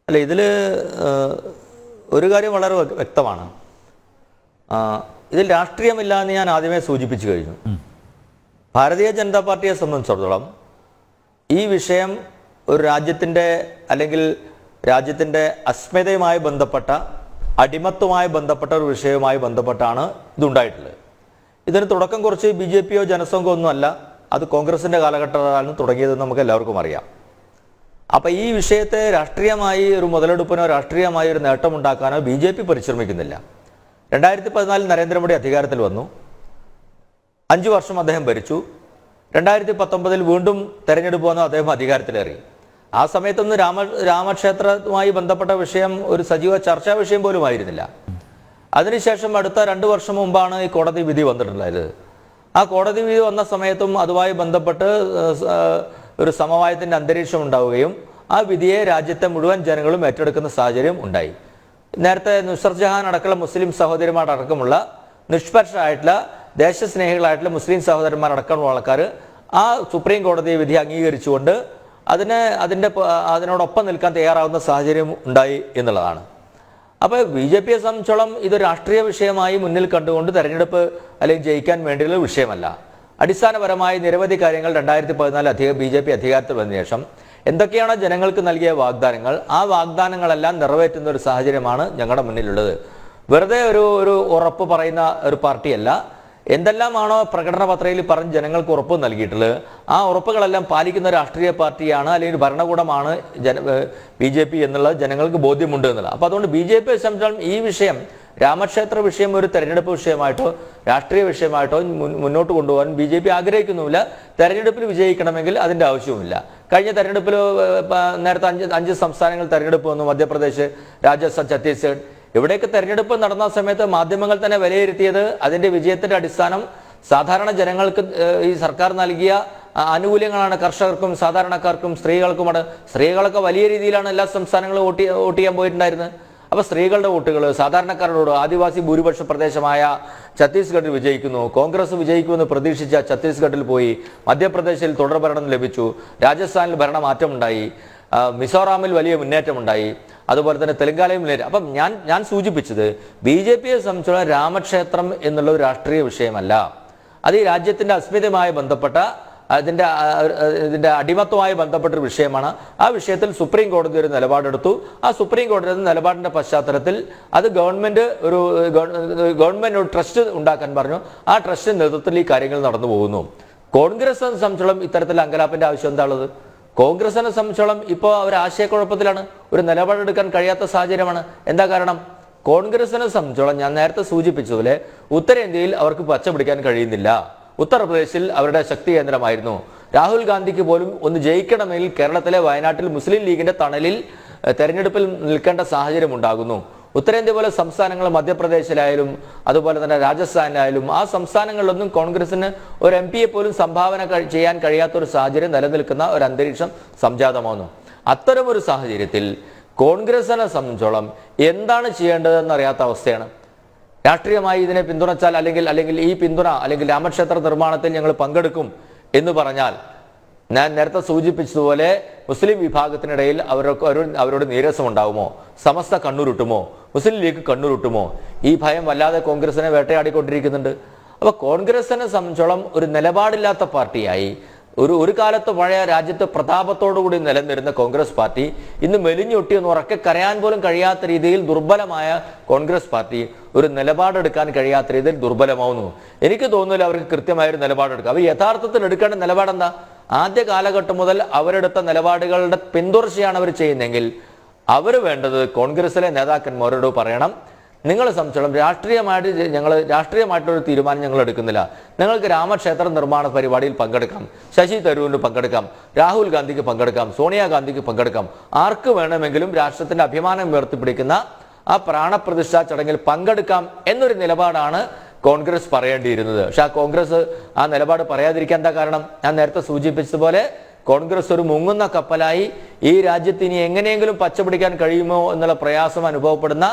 അല്ല, ഇതിൽ ഒരു കാര്യം വളരെ വ്യക്തമാണ്. ഇതിൽ രാഷ്ട്രീയമില്ല എന്ന് ഞാൻ ആദ്യമേ സൂചിപ്പിച്ചു കഴിഞ്ഞു. ഭാരതീയ ജനതാ പാർട്ടിയെ സംബന്ധിച്ചിടത്തോളം ഈ വിഷയം ഒരു രാജ്യത്തിൻ്റെ അല്ലെങ്കിൽ രാജ്യത്തിൻ്റെ അസ്മിതയുമായി ബന്ധപ്പെട്ട, അടിമത്വമായി ബന്ധപ്പെട്ട ഒരു വിഷയവുമായി ബന്ധപ്പെട്ടാണ് ഇതുണ്ടായിട്ടുള്ളത്. ഇതിന് തുടക്കം കുറിച്ച് BJPയോ ജനസംഘമോ ഒന്നുമല്ല, അത് കോൺഗ്രസിൻ്റെ കാലഘട്ടത്തിലാണ് തുടങ്ങിയതെന്ന് നമുക്ക് എല്ലാവർക്കും അറിയാം. അപ്പം ഈ വിഷയത്തെ രാഷ്ട്രീയമായി ഒരു മുതലെടുപ്പിനോ രാഷ്ട്രീയമായി ഒരു നേട്ടമുണ്ടാക്കാനോ BJP പരിശ്രമിക്കുന്നില്ല. 2014 നരേന്ദ്രമോദി അധികാരത്തിൽ വന്നു, 5 വർഷം അദ്ദേഹം ഭരിച്ചു. 2019 വീണ്ടും തെരഞ്ഞെടുപ്പ് വന്നു, അദ്ദേഹം അധികാരത്തിലേറി. ആ സമയത്തൊന്നും രാമക്ഷേത്രവുമായി ബന്ധപ്പെട്ട വിഷയം ഒരു സജീവ ചർച്ചാ വിഷയം പോലും ആയിരുന്നില്ല. അതിനുശേഷം അടുത്ത 2 വർഷം മുമ്പാണ് ഈ കോടതി വിധി വന്നിട്ടുള്ളത്. ആ കോടതി വിധി വന്ന സമയത്തും അതുമായി ബന്ധപ്പെട്ട് ഒരു സമവായത്തിൻ്റെ അന്തരീക്ഷം ഉണ്ടാവുകയും ആ വിധിയെ രാജ്യത്തെ മുഴുവൻ ജനങ്ങളും ഏറ്റെടുക്കുന്ന സാഹചര്യം ഉണ്ടായി. നേരത്തെ നുസ്രത് ജഹാൻ അടക്കമുള്ള മുസ്ലിം സഹോദരിമാരടക്കമുള്ള നിഷ്പക്ഷരായിട്ടുള്ള ദേശസ്നേഹികളായിട്ടുള്ള മുസ്ലിം സഹോദരന്മാരടക്കമുള്ള ആൾക്കാർ ആ സുപ്രീം കോടതി വിധി അംഗീകരിച്ചുകൊണ്ട് അതിനോടൊപ്പം നിൽക്കാൻ തയ്യാറാവുന്ന സാഹചര്യം ഉണ്ടായി എന്നുള്ളതാണ്. അപ്പോൾ BJPയെ സംബന്ധിച്ചോളം ഇത് രാഷ്ട്രീയ വിഷയമായി മുന്നിൽ കണ്ടുകൊണ്ട് തെരഞ്ഞെടുപ്പ് അല്ലെങ്കിൽ ജയിക്കാൻ വേണ്ടിയുള്ള വിഷയമല്ല. അടിസ്ഥാനപരമായി നിരവധി കാര്യങ്ങൾ 2014 BJP അധികാരത്തിൽ വന്ന ശേഷം എന്തൊക്കെയാണോ ജനങ്ങൾക്ക് നൽകിയ വാഗ്ദാനങ്ങൾ, ആ വാഗ്ദാനങ്ങളെല്ലാം നിറവേറ്റുന്ന ഒരു സാഹചര്യമാണ് ഞങ്ങളുടെ മുന്നിലുള്ളത്. വെറുതെ ഒരു ഉറപ്പ് പറയുന്ന ഒരു പാർട്ടിയല്ല. എന്തെല്ലാമാണോ പ്രകടന പത്രികയിൽ പറഞ്ഞ് ജനങ്ങൾക്ക് ഉറപ്പ് നൽകിയിട്ടുള്ളത്, ആ ഉറപ്പുകളെല്ലാം പാലിക്കുന്ന രാഷ്ട്രീയ പാർട്ടിയാണ് അല്ലെങ്കിൽ ഭരണകൂടമാണ് BJP എന്നുള്ളത് ജനങ്ങൾക്ക് ബോധ്യമുണ്ട് എന്നുള്ളത്. അപ്പോൾ അതുകൊണ്ട് BJPയെ സംബന്ധിച്ചിടത്തോളം ഈ വിഷയം, രാമക്ഷേത്ര വിഷയം ഒരു തെരഞ്ഞെടുപ്പ് വിഷയമായിട്ടോ രാഷ്ട്രീയ വിഷയമായിട്ടോ മുന്നോട്ട് കൊണ്ടുപോകാൻ BJP ആഗ്രഹിക്കുന്നുമില്ല. തെരഞ്ഞെടുപ്പിൽ വിജയിക്കണമെങ്കിൽ അതിൻ്റെ ആവശ്യവുമില്ല. കഴിഞ്ഞ തെരഞ്ഞെടുപ്പിൽ നേരത്തെ 5 സംസ്ഥാനങ്ങൾ തെരഞ്ഞെടുപ്പ് വന്നു, മധ്യപ്രദേശ്, രാജസ്ഥാൻ, ഛത്തീസ്ഗഡ്. ഇവിടെയൊക്കെ തെരഞ്ഞെടുപ്പ് നടന്ന സമയത്ത് മാധ്യമങ്ങൾ തന്നെ വിലയിരുത്തിയത് അതിൻ്റെ വിജയത്തിൻ്റെ അടിസ്ഥാനം സാധാരണ ജനങ്ങൾക്ക് ഈ സർക്കാർ നൽകിയ ആനുകൂല്യങ്ങളാണ്. കർഷകർക്കും സാധാരണക്കാർക്കും സ്ത്രീകൾക്കുമാണ്. സ്ത്രീകളൊക്കെ വലിയ രീതിയിലാണ് എല്ലാ സംസ്ഥാനങ്ങളും വോട്ട് ചെയ്യാൻ പോയിട്ടുണ്ടായിരുന്നത്. അപ്പോൾ സ്ത്രീകളുടെ വോട്ടുകൾ, സാധാരണക്കാരുടെ വോട്ട്, ആദിവാസി ഭൂരിപക്ഷ പ്രദേശമായ ഛത്തീസ്ഗഡിൽ വിജയിക്കുന്നു. കോൺഗ്രസ് വിജയിക്കുമെന്ന് പ്രതീക്ഷിച്ച ഛത്തീസ്ഗഡിൽ പോയി. മധ്യപ്രദേശിൽ തുടർഭരണം ലഭിച്ചു. രാജസ്ഥാനിൽ ഭരണമാറ്റമുണ്ടായി. മിസോറാമിൽ വലിയ മുന്നേറ്റമുണ്ടായി. അതുപോലെ തന്നെ തെലങ്കാനയിൽ മുന്നേറ്റം. അപ്പം ഞാൻ സൂചിപ്പിച്ചത് BJPയെ സംബന്ധിച്ചുള്ള രാമക്ഷേത്രം എന്നുള്ള ഒരു രാഷ്ട്രീയ വിഷയമല്ല. അത് ഈ രാജ്യത്തിൻ്റെ അസ്മിതയുമായി ബന്ധപ്പെട്ട ഇതിൻ്റെ അടിമത്വമായി ബന്ധപ്പെട്ടൊരു വിഷയമാണ്. ആ വിഷയത്തിൽ സുപ്രീം കോടതി ഒരു നിലപാടെടുത്തു. ആ സുപ്രീം കോടതി നിലപാടിൻ്റെ പശ്ചാത്തലത്തിൽ അത് ഗവൺമെൻറ് ഒരു ട്രസ്റ്റ് ഉണ്ടാക്കാൻ പറഞ്ഞു. ആ ട്രസ്റ്റിൻ്റെ നേതൃത്വത്തിൽ ഈ കാര്യങ്ങൾ നടന്നു പോകുന്നു. കോൺഗ്രസിനെ സംബന്ധിച്ചോളം ഇത്തരത്തിൽ അങ്കലാപ്പിൻ്റെ ആവശ്യം എന്താ ഉള്ളത്? കോൺഗ്രസിനെ സംബന്ധിച്ചോളം ഇപ്പോൾ അവർ ആശയക്കുഴപ്പത്തിലാണ്, ഒരു നിലപാടെടുക്കാൻ കഴിയാത്ത സാഹചര്യമാണ്. എന്താ കാരണം? കോൺഗ്രസിനെ സംബന്ധിച്ചോളം ഞാൻ നേരത്തെ സൂചിപ്പിച്ചതുപോലെ ഉത്തരേന്ത്യയിൽ അവർക്ക് പച്ച പിടിക്കാൻ കഴിയുന്നില്ല. ഉത്തർപ്രദേശിൽ അവരുടെ ശക്തി കേന്ദ്രമായിരുന്നു. രാഹുൽ ഗാന്ധിക്ക് പോലും ഒന്ന് ജയിക്കണമെങ്കിൽ കേരളത്തിലെ വയനാട്ടിൽ മുസ്ലിം ലീഗിന്റെ തണലിൽ തെരഞ്ഞെടുപ്പിൽ നിൽക്കേണ്ട സാഹചര്യം ഉണ്ടാകുന്നു. ഉത്തരേന്ത്യ പോലെ സംസ്ഥാനങ്ങൾ, മധ്യപ്രദേശിലായാലും അതുപോലെ തന്നെ രാജസ്ഥാനിലായാലും, ആ സംസ്ഥാനങ്ങളിലൊന്നും കോൺഗ്രസിന് ഒരു MP പോലും സംഭാവന ചെയ്യാൻ കഴിയാത്തൊരു സാഹചര്യം നിലനിൽക്കുന്ന ഒരു അന്തരീക്ഷം സംജാതമാകുന്നു. അത്തരമൊരു സാഹചര്യത്തിൽ കോൺഗ്രസിനെ സംബന്ധിച്ചോളം എന്താണ് ചെയ്യേണ്ടതെന്ന് അറിയാത്ത അവസ്ഥയാണ്. രാഷ്ട്രീയമായി ഇതിനെ പിന്തുണച്ചാൽ അല്ലെങ്കിൽ ഈ പിന്തുണ അല്ലെങ്കിൽ രാമക്ഷേത്ര നിർമ്മാണത്തിൽ ഞങ്ങൾ പങ്കെടുക്കും എന്ന് പറഞ്ഞാൽ ഞാൻ നേരത്തെ സൂചിപ്പിച്ചതുപോലെ മുസ്ലിം വിഭാഗത്തിനിടയിൽ അവരോട് നീരസം ഉണ്ടാവുമോ, സമസ്ത കണ്ണൂരുട്ടുമോ, മുസ്ലിം ലീഗ് കണ്ണൂരുട്ടുമോ, ഈ ഭയം വല്ലാതെ കോൺഗ്രസിനെ വേട്ടയാടിക്കൊണ്ടിരിക്കുന്നുണ്ട്. അപ്പോൾ കോൺഗ്രസിനെ സംബന്ധിച്ചോളം ഒരു നിലപാടില്ലാത്ത പാർട്ടിയായി ഒരു കാലത്ത് പഴയ രാജ്യത്ത് പ്രതാപത്തോടുകൂടി നിലനിരുന്ന കോൺഗ്രസ് പാർട്ടി ഇന്ന് മെലിഞ്ഞൊട്ടിയെന്ന് ഉറക്കെ കരയാൻ പോലും കഴിയാത്ത രീതിയിൽ ദുർബലമായ കോൺഗ്രസ് പാർട്ടി ഒരു നിലപാടെടുക്കാൻ കഴിയാത്ത രീതിയിൽ ദുർബലമാവുന്നു. എനിക്ക് തോന്നുന്നില്ല അവർക്ക് കൃത്യമായൊരു നിലപാടെടുക്കുക. അവർ യഥാർത്ഥത്തിൽ എടുക്കേണ്ട നിലപാടെന്താ? ആദ്യ കാലഘട്ടം മുതൽ അവരെടുത്ത നിലപാടുകളുടെ പിന്തുടർച്ചയാണ് അവർ ചെയ്യുന്നതെങ്കിൽ അവർ വേണ്ടത് കോൺഗ്രസിലെ നേതാക്കന്മാരോട് പറയണം, നിങ്ങളെ സംബന്ധിച്ചോളം രാഷ്ട്രീയമായിട്ടൊരു തീരുമാനം ഞങ്ങൾ എടുക്കുന്നില്ല. നിങ്ങൾക്ക് രാമക്ഷേത്ര നിർമ്മാണ പരിപാടിയിൽ പങ്കെടുക്കാം, ശശി തരൂരിന് പങ്കെടുക്കാം, രാഹുൽ ഗാന്ധിക്ക് പങ്കെടുക്കാം, സോണിയാഗാന്ധിക്ക് പങ്കെടുക്കാം, ആർക്ക് വേണമെങ്കിലും രാഷ്ട്രത്തിന്റെ അഭിമാനം ഉയർത്തിപ്പിടിക്കുന്ന ആ പ്രാണപ്രതിഷ്ഠാ ചടങ്ങിൽ പങ്കെടുക്കാം എന്നൊരു നിലപാടാണ് കോൺഗ്രസ് പറയേണ്ടിയിരുന്നത്. പക്ഷെ ആ കോൺഗ്രസ് ആ നിലപാട് പറയാതിരിക്കാൻ എന്താ കാരണം? ഞാൻ നേരത്തെ സൂചിപ്പിച്ചതുപോലെ കോൺഗ്രസ് ഒരു മുങ്ങുന്ന കപ്പലായി ഈ രാജ്യത്ത് ഇനി എങ്ങനെയെങ്കിലും പച്ചപിടിക്കാൻ കഴിയുമോ എന്നുള്ള പ്രയാസം അനുഭവപ്പെടുന്ന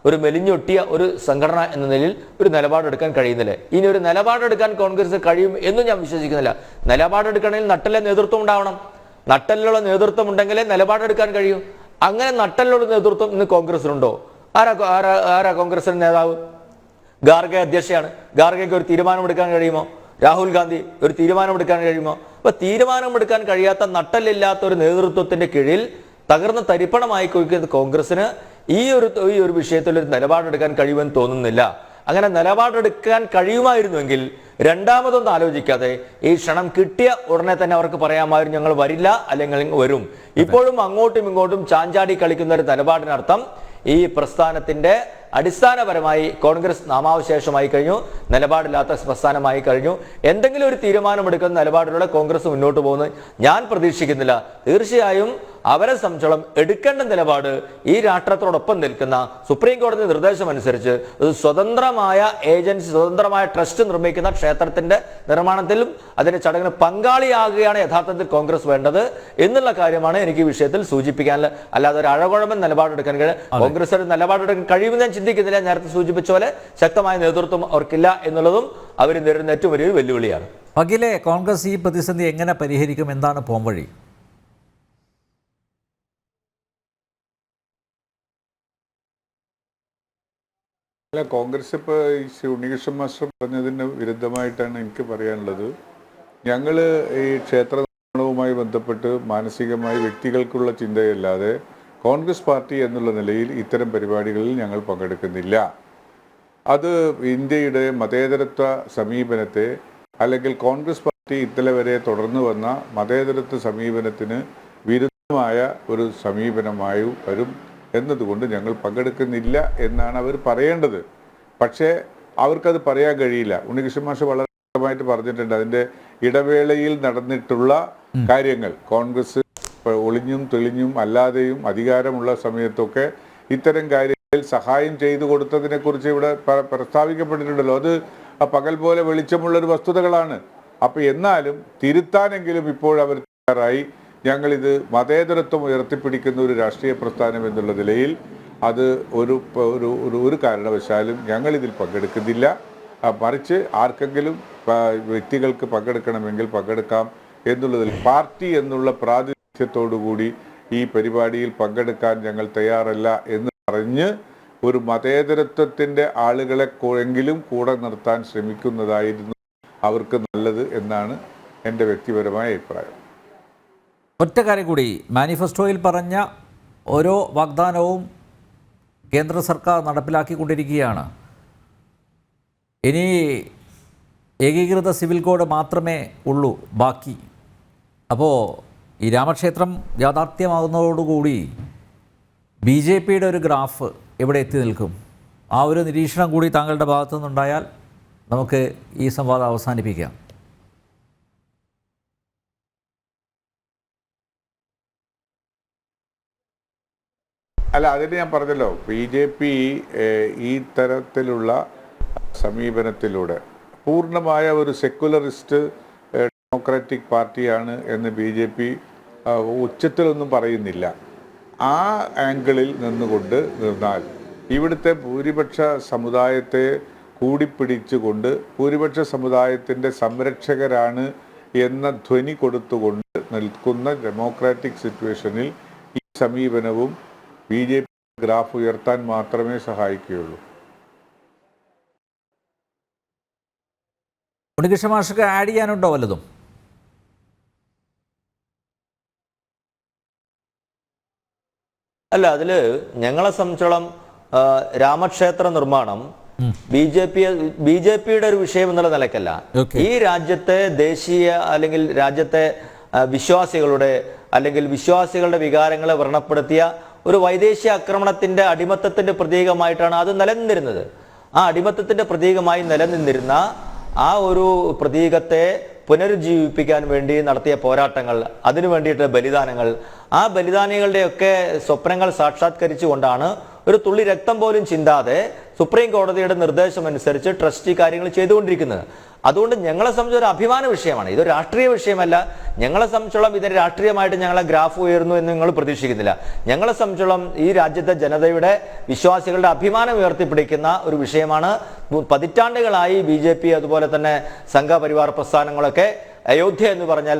ഒരു മെലിഞ്ഞൊട്ടിയ ഒരു സംഘടന എന്ന നിലയിൽ ഒരു നിലപാടെടുക്കാൻ കഴിയുന്നില്ല. ഇനി ഒരു നിലപാടെടുക്കാൻ കോൺഗ്രസ് കഴിയും എന്നും ഞാൻ വിശ്വസിക്കുന്നില്ല. നിലപാടെടുക്കണമെങ്കിൽ നട്ടലെ നേതൃത്വം ഉണ്ടാവണം. നട്ടലിലുള്ള നേതൃത്വം ഉണ്ടെങ്കിലേ നിലപാടെടുക്കാൻ കഴിയൂ. അങ്ങനെ നട്ടലിലുള്ള നേതൃത്വം ഇന്ന് കോൺഗ്രസിനുണ്ടോ? ആരാ കോൺഗ്രസിന്റെ നേതാവ്? ഖാർഗെ അധ്യക്ഷയാണ്. ഖാർഗെക്ക് ഒരു തീരുമാനമെടുക്കാൻ കഴിയുമോ? രാഹുൽ ഗാന്ധി ഒരു തീരുമാനമെടുക്കാൻ കഴിയുമോ? അപ്പൊ തീരുമാനമെടുക്കാൻ കഴിയാത്ത നട്ടലില്ലാത്ത ഒരു നേതൃത്വത്തിന്റെ കീഴിൽ തകർന്ന തരിപ്പണമായി കൊയ്ക്കുന്ന കോൺഗ്രസിന് ഈ ഒരു വിഷയത്തിൽ ഒരു നിലപാടെടുക്കാൻ കഴിയുമെന്ന് തോന്നുന്നില്ല. അങ്ങനെ നിലപാടെടുക്കാൻ കഴിയുമായിരുന്നുവെങ്കിൽ രണ്ടാമതൊന്നും ആലോചിക്കാതെ ഈ ക്ഷണം കിട്ടിയ ഉടനെ തന്നെ അവർക്ക് പറയാമായിരുന്നു ഞങ്ങൾ വരില്ല, അല്ലെങ്കിൽ വരും. ഇപ്പോഴും അങ്ങോട്ടും ഇങ്ങോട്ടും ചാഞ്ചാടി കളിക്കുന്ന ഒരു നിലപാടിനർത്ഥം ഈ പ്രസ്ഥാനത്തിന്റെ അടിസ്ഥാനപരമായി കോൺഗ്രസ് നാമാവശേഷമായി കഴിഞ്ഞു, നിലപാടില്ലാത്ത പ്രസ്ഥാനമായി കഴിഞ്ഞു. എന്തെങ്കിലും ഒരു തീരുമാനമെടുക്കുന്ന നിലപാടിലൂടെ കോൺഗ്രസ് മുന്നോട്ട് പോകുന്നത് ഞാൻ പ്രതീക്ഷിക്കുന്നില്ല. തീർച്ചയായും അവരെ സംബന്ധിച്ചോളം എടുക്കേണ്ട നിലപാട് ഈ രാഷ്ട്രത്തോടൊപ്പം നിൽക്കുന്ന സുപ്രീം കോടതി നിർദ്ദേശം അനുസരിച്ച് സ്വതന്ത്രമായ ഏജൻസി, സ്വതന്ത്രമായ ട്രസ്റ്റ് നിർമ്മിക്കുന്ന ക്ഷേത്രത്തിന്റെ നിർമ്മാണത്തിലും അതിന്റെ ചടങ്ങിന് പങ്കാളിയാകുകയാണ് യഥാർത്ഥത്തിൽ കോൺഗ്രസ് വേണ്ടത് എന്നുള്ള കാര്യമാണ് എനിക്ക് ഈ വിഷയത്തിൽ സൂചിപ്പിക്കാനുള്ളത്. അല്ലാതെ ഒരു അഴകുഴമ്പൻ നിലപാടെടുക്കാൻ കോൺഗ്രസ് ഒരു നിലപാടെടുക്കാൻ കഴിയുമെന്ന് ഞാൻ ചിന്തിക്കുന്നില്ല. നേരത്തെ സൂചിപ്പിച്ച പോലെ ശക്തമായ നേതൃത്വം അവർക്കില്ല എന്നുള്ളതും അവർ നേരിടുന്ന ഏറ്റവും വലിയൊരു വെല്ലുവിളിയാണ്. അഖിലെ, കോൺഗ്രസ് ഈ പ്രതിസന്ധി എങ്ങനെ പരിഹരിക്കും? എന്താണ് പോംവഴി? അല്ല, കോൺഗ്രസ് ഇപ്പോൾ ഈ ഉണ്ണികൃഷ്ണൻ മാസ്റ്റർ പറഞ്ഞതിന് വിരുദ്ധമായിട്ടാണ് എനിക്ക് പറയാനുള്ളത്. ഞങ്ങൾ ഈ ക്ഷേത്ര നിർമ്മാണവുമായി ബന്ധപ്പെട്ട് മാനസികമായി വ്യക്തികൾക്കുള്ള ചിന്തയല്ലാതെ കോൺഗ്രസ് പാർട്ടി എന്നുള്ള നിലയിൽ ഇത്തരം പരിപാടികളിൽ ഞങ്ങൾ പങ്കെടുക്കുന്നില്ല. അത് ഇന്ത്യയുടെ മതേതരത്വ സമീപനത്തെ, അല്ലെങ്കിൽ കോൺഗ്രസ് പാർട്ടി ഇന്നലെ വരെ തുടർന്നു വന്ന മതേതരത്വ സമീപനത്തിന് വിരുദ്ധമായ ഒരു സമീപനമായി വരും എന്നതുകൊണ്ട് ഞങ്ങൾ പങ്കെടുക്കുന്നില്ല എന്നാണ് അവർ പറയേണ്ടത്. പക്ഷേ അവർക്കത് പറയാൻ കഴിയില്ല. ഉണ്ണികൃഷ്ണൻ മാഷ് വളരെ വ്യക്തമായിട്ട് പറഞ്ഞിട്ടുണ്ട്. അതിൻ്റെ ഇടവേളയിൽ നടന്നിട്ടുള്ള കാര്യങ്ങൾ, കോൺഗ്രസ് ഒളിഞ്ഞും തെളിഞ്ഞും അല്ലാതെയും അധികാരമുള്ള സമയത്തൊക്കെ ഇത്തരം കാര്യങ്ങളിൽ സഹായം ചെയ്തു കൊടുത്തതിനെ കുറിച്ച് ഇവിടെ പ്രസ്താവിക്കപ്പെട്ടിട്ടുണ്ടല്ലോ. അത് പകൽ പോലെ വെളിച്ചമുള്ളൊരു വസ്തുതകളാണ്. അപ്പോൾ എന്നാലും തിരുത്താനെങ്കിലും ഇപ്പോഴവർ തയ്യാറായി. ഞങ്ങളിത് മതേതരത്വം ഉയർത്തിപ്പിടിക്കുന്ന ഒരു രാഷ്ട്രീയ പ്രസ്ഥാനം എന്നുള്ള നിലയിൽ അത് ഒരു കാരണവശാലും ഞങ്ങളിതിൽ പങ്കെടുക്കുന്നില്ല. മറിച്ച് ആർക്കെങ്കിലും വ്യക്തികൾക്ക് പങ്കെടുക്കണമെങ്കിൽ പങ്കെടുക്കാം എന്നുള്ളതിൽ പാർട്ടി എന്നുള്ള പ്രാതിനിധ്യത്തോടുകൂടി ഈ പരിപാടിയിൽ പങ്കെടുക്കാൻ ഞങ്ങൾ തയ്യാറല്ല എന്ന് പറഞ്ഞ് ഒരു മതേതരത്വത്തിൻ്റെ ആളുകളെ എങ്കിലും കൂടെ നിർത്താൻ ശ്രമിക്കുന്നതായിരുന്നു അവർക്ക് നല്ലത് എന്നാണ് എൻ്റെ വ്യക്തിപരമായ അഭിപ്രായം. ഒറ്റ കാര്യം കൂടി, മാനിഫെസ്റ്റോയിൽ പറഞ്ഞ ഓരോ വാഗ്ദാനവും കേന്ദ്ര സർക്കാർ നടപ്പിലാക്കിക്കൊണ്ടിരിക്കുകയാണ്. ഇനി ഏകീകൃത സിവിൽ കോഡ് മാത്രമേ ഉള്ളൂ ബാക്കി. അപ്പോൾ ഈ രാമക്ഷേത്രം യാഥാർത്ഥ്യമാകുന്നതോടുകൂടി BJP ഒരു ഗ്രാഫ് എവിടെ എത്തി നിൽക്കും? ആ ഒരു നിരീക്ഷണം കൂടി താങ്കളുടെ ഭാഗത്തു നിന്നുണ്ടായാൽ നമുക്ക് ഈ സംവാദം അവസാനിപ്പിക്കാം. അല്ല, അതിന് ഞാൻ പറഞ്ഞല്ലോ, BJP ഈ തരത്തിലുള്ള സമീപനത്തിലൂടെ പൂർണ്ണമായ ഒരു സെക്കുലറിസ്റ്റ് ഡെമോക്രാറ്റിക് പാർട്ടിയാണ് എന്ന് BJP ഉച്ചത്തിലൊന്നും പറയുന്നില്ല. ആ ആംഗിളിൽ നിന്നുകൊണ്ട് നിന്നാൽ ഇവിടുത്തെ ഭൂരിപക്ഷ സമുദായത്തെ കൂടിപ്പിടിച്ചുകൊണ്ട് ഭൂരിപക്ഷ സമുദായത്തിൻ്റെ സംരക്ഷകരാണ് എന്ന ധ്വനി കൊടുത്തുകൊണ്ട് നിൽക്കുന്ന ഡെമോക്രാറ്റിക് സിറ്റുവേഷനിൽ ഈ സമീപനവും BJP ഗ്രാഫ് ഉയർത്താൻ മാത്രമേ സഹായിക്കുകയുള്ളൂ. ഉണ്ണികൃഷ്ണ മാഷക്ക് ആഡ് ചെയ്യാനുണ്ടോ വല്ലതും? അല്ല, അതിൽ ഞങ്ങളെ സംബന്ധിച്ചോളം രാമക്ഷേത്ര നിർമ്മാണം ബി ജെ പിയുടെ ഒരു വിഷയം എന്നുള്ള നിലയ്ക്കല്ല. ഈ രാജ്യത്തെ ദേശീയ അല്ലെങ്കിൽ രാജ്യത്തെ വിശ്വാസികളുടെ അല്ലെങ്കിൽ വിശ്വാസികളുടെ വികാരങ്ങളെ വ്രണപ്പെടുത്തിയ ഒരു വൈദേശിക ആക്രമണത്തിന്റെ അടിമത്തത്തിന്റെ പ്രതീകമായിട്ടാണ് അത് നിലനിന്നിരുന്നത്. ആ അടിമത്തത്തിന്റെ പ്രതീകമായി നിലനിന്നിരുന്ന ആ ഒരു പ്രതീകത്തെ പുനരുജ്ജീവിപ്പിക്കാൻ വേണ്ടി നടത്തിയ പോരാട്ടങ്ങൾ, അതിനു വേണ്ടിയിട്ട് ബലിദാനങ്ങൾ, ആ ബലിദാനികളുടെയൊക്കെ സ്വപ്നങ്ങൾ സാക്ഷാത്കരിച്ചുകൊണ്ടാണ് ഒരു തുള്ളി രക്തം പോലും ചിന്താതെ സുപ്രീം കോടതിയുടെ നിർദ്ദേശമനുസരിച്ച് ട്രസ്റ്റി കാര്യങ്ങൾ ചെയ്തുകൊണ്ടിരിക്കുന്നത്. അതുകൊണ്ട് ഞങ്ങളെ സംബന്ധിച്ച് ഒരു അഭിമാന വിഷയമാണ്. ഇതൊരു രാഷ്ട്രീയ വിഷയമല്ല. ഞങ്ങളെ സംബന്ധിച്ചോളം ഇതിന് രാഷ്ട്രീയമായിട്ട് ഞങ്ങളെ ഗ്രാഫ് ഉയർന്നു എന്ന് നിങ്ങൾ പ്രതീക്ഷിക്കുന്നില്ല. ഞങ്ങളെ സംബന്ധിച്ചോളം ഈ രാജ്യത്തെ ജനതയുടെ വിശ്വാസികളുടെ അഭിമാനം ഉയർത്തിപ്പിടിക്കുന്ന ഒരു വിഷയമാണ്. പതിറ്റാണ്ടുകളായി BJP അതുപോലെ തന്നെ സംഘപരിവാർ പ്രസ്ഥാനങ്ങളൊക്കെ അയോധ്യ എന്ന് പറഞ്ഞാൽ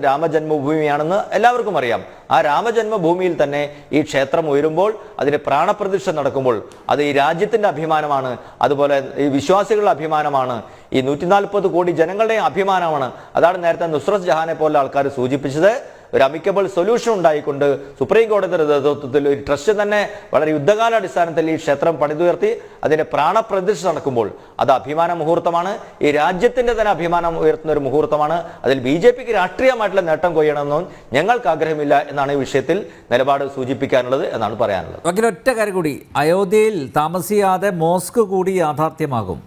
രാമജന്മഭൂമിയാണെന്ന് എല്ലാവർക്കും അറിയാം. ആ രാമജന്മഭൂമിയിൽ തന്നെ ഈ ക്ഷേത്രം ഉയരുമ്പോൾ, അതിന് പ്രാണപ്രതിഷ്ഠ നടക്കുമ്പോൾ അത് ഈ രാജ്യത്തിന്റെ അഭിമാനമാണ്. അതുപോലെ ഈ വിശ്വാസികളുടെ അഭിമാനമാണ്. ഈ 140 കോടി ജനങ്ങളുടെയും അഭിമാനമാണ്. അതാണ് നേരത്തെ നുസ്രത് ജഹാനെ പോലുള്ള ആൾക്കാർ സൂചിപ്പിച്ചത്. ഒരു അമിക്കബിൾ സൊല്യൂഷൻ ഉണ്ടായിക്കൊണ്ട് സുപ്രീം കോടതിയുടെ നേതൃത്വത്തിൽ ഒരു ട്രസ്റ്റ് തന്നെ വളരെ യുദ്ധകാലാടിസ്ഥാനത്തിൽ ഈ ക്ഷേത്രം പണിതുയർത്തി അതിന്റെ പ്രാണപ്രതിഷ്ഠ നടക്കുമ്പോൾ അത് അഭിമാന മുഹൂർത്തമാണ്. ഈ രാജ്യത്തിന്റെ തന്നെ അഭിമാനം ഉയർത്തുന്ന ഒരു മുഹൂർത്തമാണ്. അതിൽ BJPക്ക് രാഷ്ട്രീയമായിട്ടുള്ള നേട്ടം കൊയ്യണമെന്നും ഞങ്ങൾക്ക് ആഗ്രഹമില്ല എന്നാണ് ഈ വിഷയത്തിൽ നിലപാട് സൂചിപ്പിക്കാനുള്ളത് എന്നാണ് പറയാനുള്ളത്. ഒറ്റ കാര്യം കൂടി, അയോധ്യയിൽ താമസിയാതെ മോസ്ക് കൂടി യാഥാർത്ഥ്യമാകും.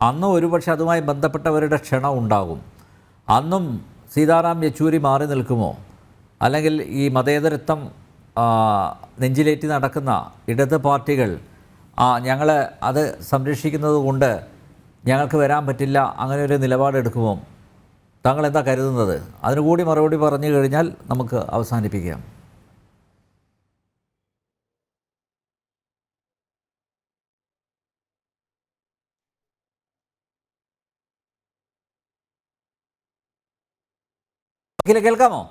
അന്നും ഒരുപക്ഷെ അതുമായി ബന്ധപ്പെട്ടവരുടെ ക്ഷണം ഉണ്ടാകും. അന്നും സീതാറാം യെച്ചൂരി മാറി നിൽക്കുമോ? അല്ലെങ്കിൽ ഈ മതേതരത്വം നെഞ്ചിലേറ്റി നടക്കുന്ന ഇടത് പാർട്ടികൾ ഞങ്ങൾ അത് സംരക്ഷിക്കുന്നത് കൊണ്ട് ഞങ്ങൾക്ക് വരാൻ പറ്റില്ല, അങ്ങനെ ഒരു നിലപാടെടുക്കുമോ? താങ്കൾ എന്താ കരുതുന്നത്? അതിനുകൂടി മറുപടി പറഞ്ഞു കഴിഞ്ഞാൽ നമുക്ക് അവസാനിപ്പിക്കാം. കേൾക്കാമോ?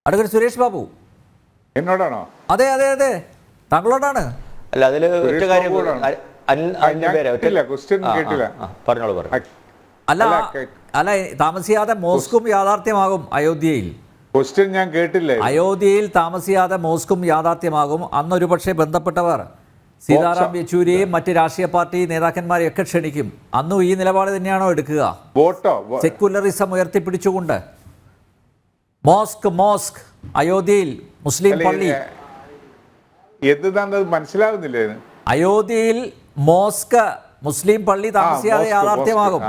അടുക്കൽ സുരേഷ് ബാബു എന്നോടാണോ? അതെ അതെ അതെ, താങ്കളോടാണ്. അല്ല, അതിൽ ഒറ്റ കാര്യം പറഞ്ഞോളൂ. അല്ല, താമസിയാതെ മോസ്കും യാഥാർത്ഥ്യമാകും അയോധ്യയിൽ. ക്വസ്റ്റ്യൻ ഞാൻ കേട്ടില്ല. അയോധ്യയിൽ താമസിയാതെ മോസ്കും യാഥാർത്ഥ്യമാകും. അന്നൊരു പക്ഷേ ബന്ധപ്പെട്ടവർ സീതാറാം യെച്ചൂരിയെയും മറ്റ് രാഷ്ട്രീയ പാർട്ടി നേതാക്കന്മാരെയൊക്കെ ക്ഷണിക്കും. അന്നും ഈ നിലപാട് തന്നെയാണോ എടുക്കുക? സെക്യുലറിസം ഉയർത്തിപ്പിടിച്ചുകൊണ്ട് മോസ്ക് അയോധ്യയിൽ മുസ്ലിം പള്ളി എന്താണെന്ന് മനസ്സിലാവുന്നില്ലേ? അയോധ്യയിൽ മോസ്ക് മുസ്ലിം പള്ളി താമസിയാതെ യാഥാർത്ഥ്യമാകും.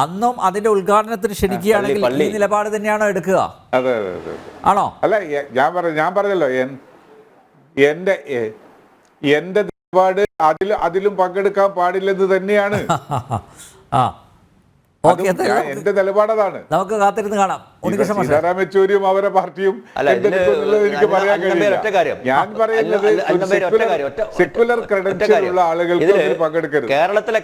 അന്നും അതിന്റെ ഉദ്ഘാടനത്തിന് ക്ഷണിക്കുകയാണെങ്കിൽ ഈ നിലപാട് തന്നെയാണോ എടുക്കുക? ആണോ? അല്ല, ഞാൻ പറഞ്ഞല്ലോ എന്റെ നിലപാട് അതിലും പങ്കെടുക്കാൻ പാടില്ലെന്ന് തന്നെയാണ്. എന്റെ നിലപാടതാണ്. നമുക്ക് കാത്തിരുന്ന് കാണാം. സീതാറാം യെച്ചൂരിയും അവരുടെ പാർട്ടിയും എനിക്ക് പറയാൻ കഴിയില്ല. ഞാൻ പറയുന്നത് സെക്യുലർ ക്രെഡൻഷ്യൽ ഉള്ള ആളുകൾക്ക് പങ്കെടുക്കരുത്.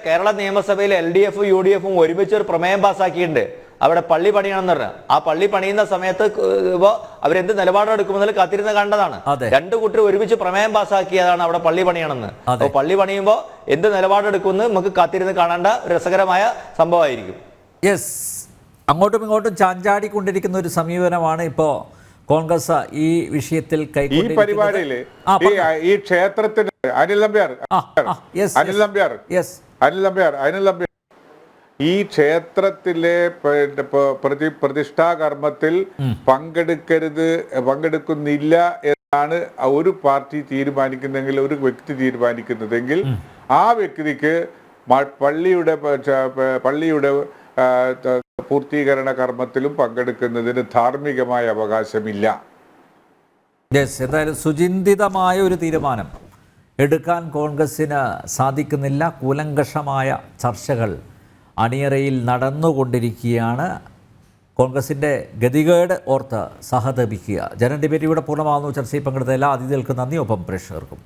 കേരള നിയമസഭയിലെ LDF UDF ഒരുമിച്ച് ഒരു പ്രമേയം പാസ്സാക്കിയിട്ടുണ്ട്. അവിടെ പള്ളി പണിയാണെന്ന് പറഞ്ഞാൽ ആ പള്ളി പണിയുന്ന സമയത്ത് അവരെന്ത് നിലപാടെടുക്കുമെന്ന് കാത്തിരുന്ന് കണ്ടതാണ്. രണ്ടു കൂട്ടർ ഒരുമിച്ച് പ്രമേയം പാസ്സാക്കിയതാണ് അവിടെ പള്ളി പണിയാണെന്ന്. അപ്പോൾ പള്ളി പണിയുമ്പോൾ എന്ത് നിലപാടെടുക്കുമെന്ന് നമുക്ക് കാത്തിരുന്ന് കാണേണ്ട രസകരമായ സംഭവമായിരിക്കും. യെസ്, അങ്ങോട്ടും ഇങ്ങോട്ടും ചാഞ്ചാടിക്കൊണ്ടിരിക്കുന്ന ഒരു സമീപനമാണ് ഇപ്പോൾ കോൺഗ്രസ് ഈ വിഷയത്തിൽ ഈ പരിപാടിയില് ഈ ക്ഷേത്രത്തിന് അനിൽ നമ്പ്യാർ ഈ ക്ഷേത്രത്തിലെ പ്രതിഷ്ഠാകർമ്മത്തിൽ പങ്കെടുക്കുന്നില്ല എന്നാണ് ഒരു പാർട്ടി തീരുമാനിക്കുന്നതെങ്കിൽ, ഒരു വ്യക്തി തീരുമാനിക്കുന്നതെങ്കിൽ ആ വ്യക്തിക്ക് പള്ളിയുടെ പൂർത്തീകരണ കർമ്മത്തിലും പങ്കെടുക്കുന്നതിന് ധാർമ്മികമായ അവകാശമില്ല. എന്തായാലും സുചിന്തിതമായ ഒരു തീരുമാനം എടുക്കാൻ കോൺഗ്രസിന് സാധിക്കുന്നില്ല. കൂലങ്കഷമായ ചർച്ചകൾ അണിയറയിൽ നടന്നുകൊണ്ടിരിക്കുകയാണ്. കോൺഗ്രസിൻ്റെ ഗതികേട് ഓർത്ത് സഹതപിക്കുക. ജനറൽ ഡിബേറ്റ് ഇവിടെ പൂർണ്ണമാകുന്നു. ചർച്ചയിൽ പങ്കെടുത്ത എല്ലാ അതിഥികൾക്കും നന്ദി. ഒപ്പം പ്രേക്ഷകർക്കും.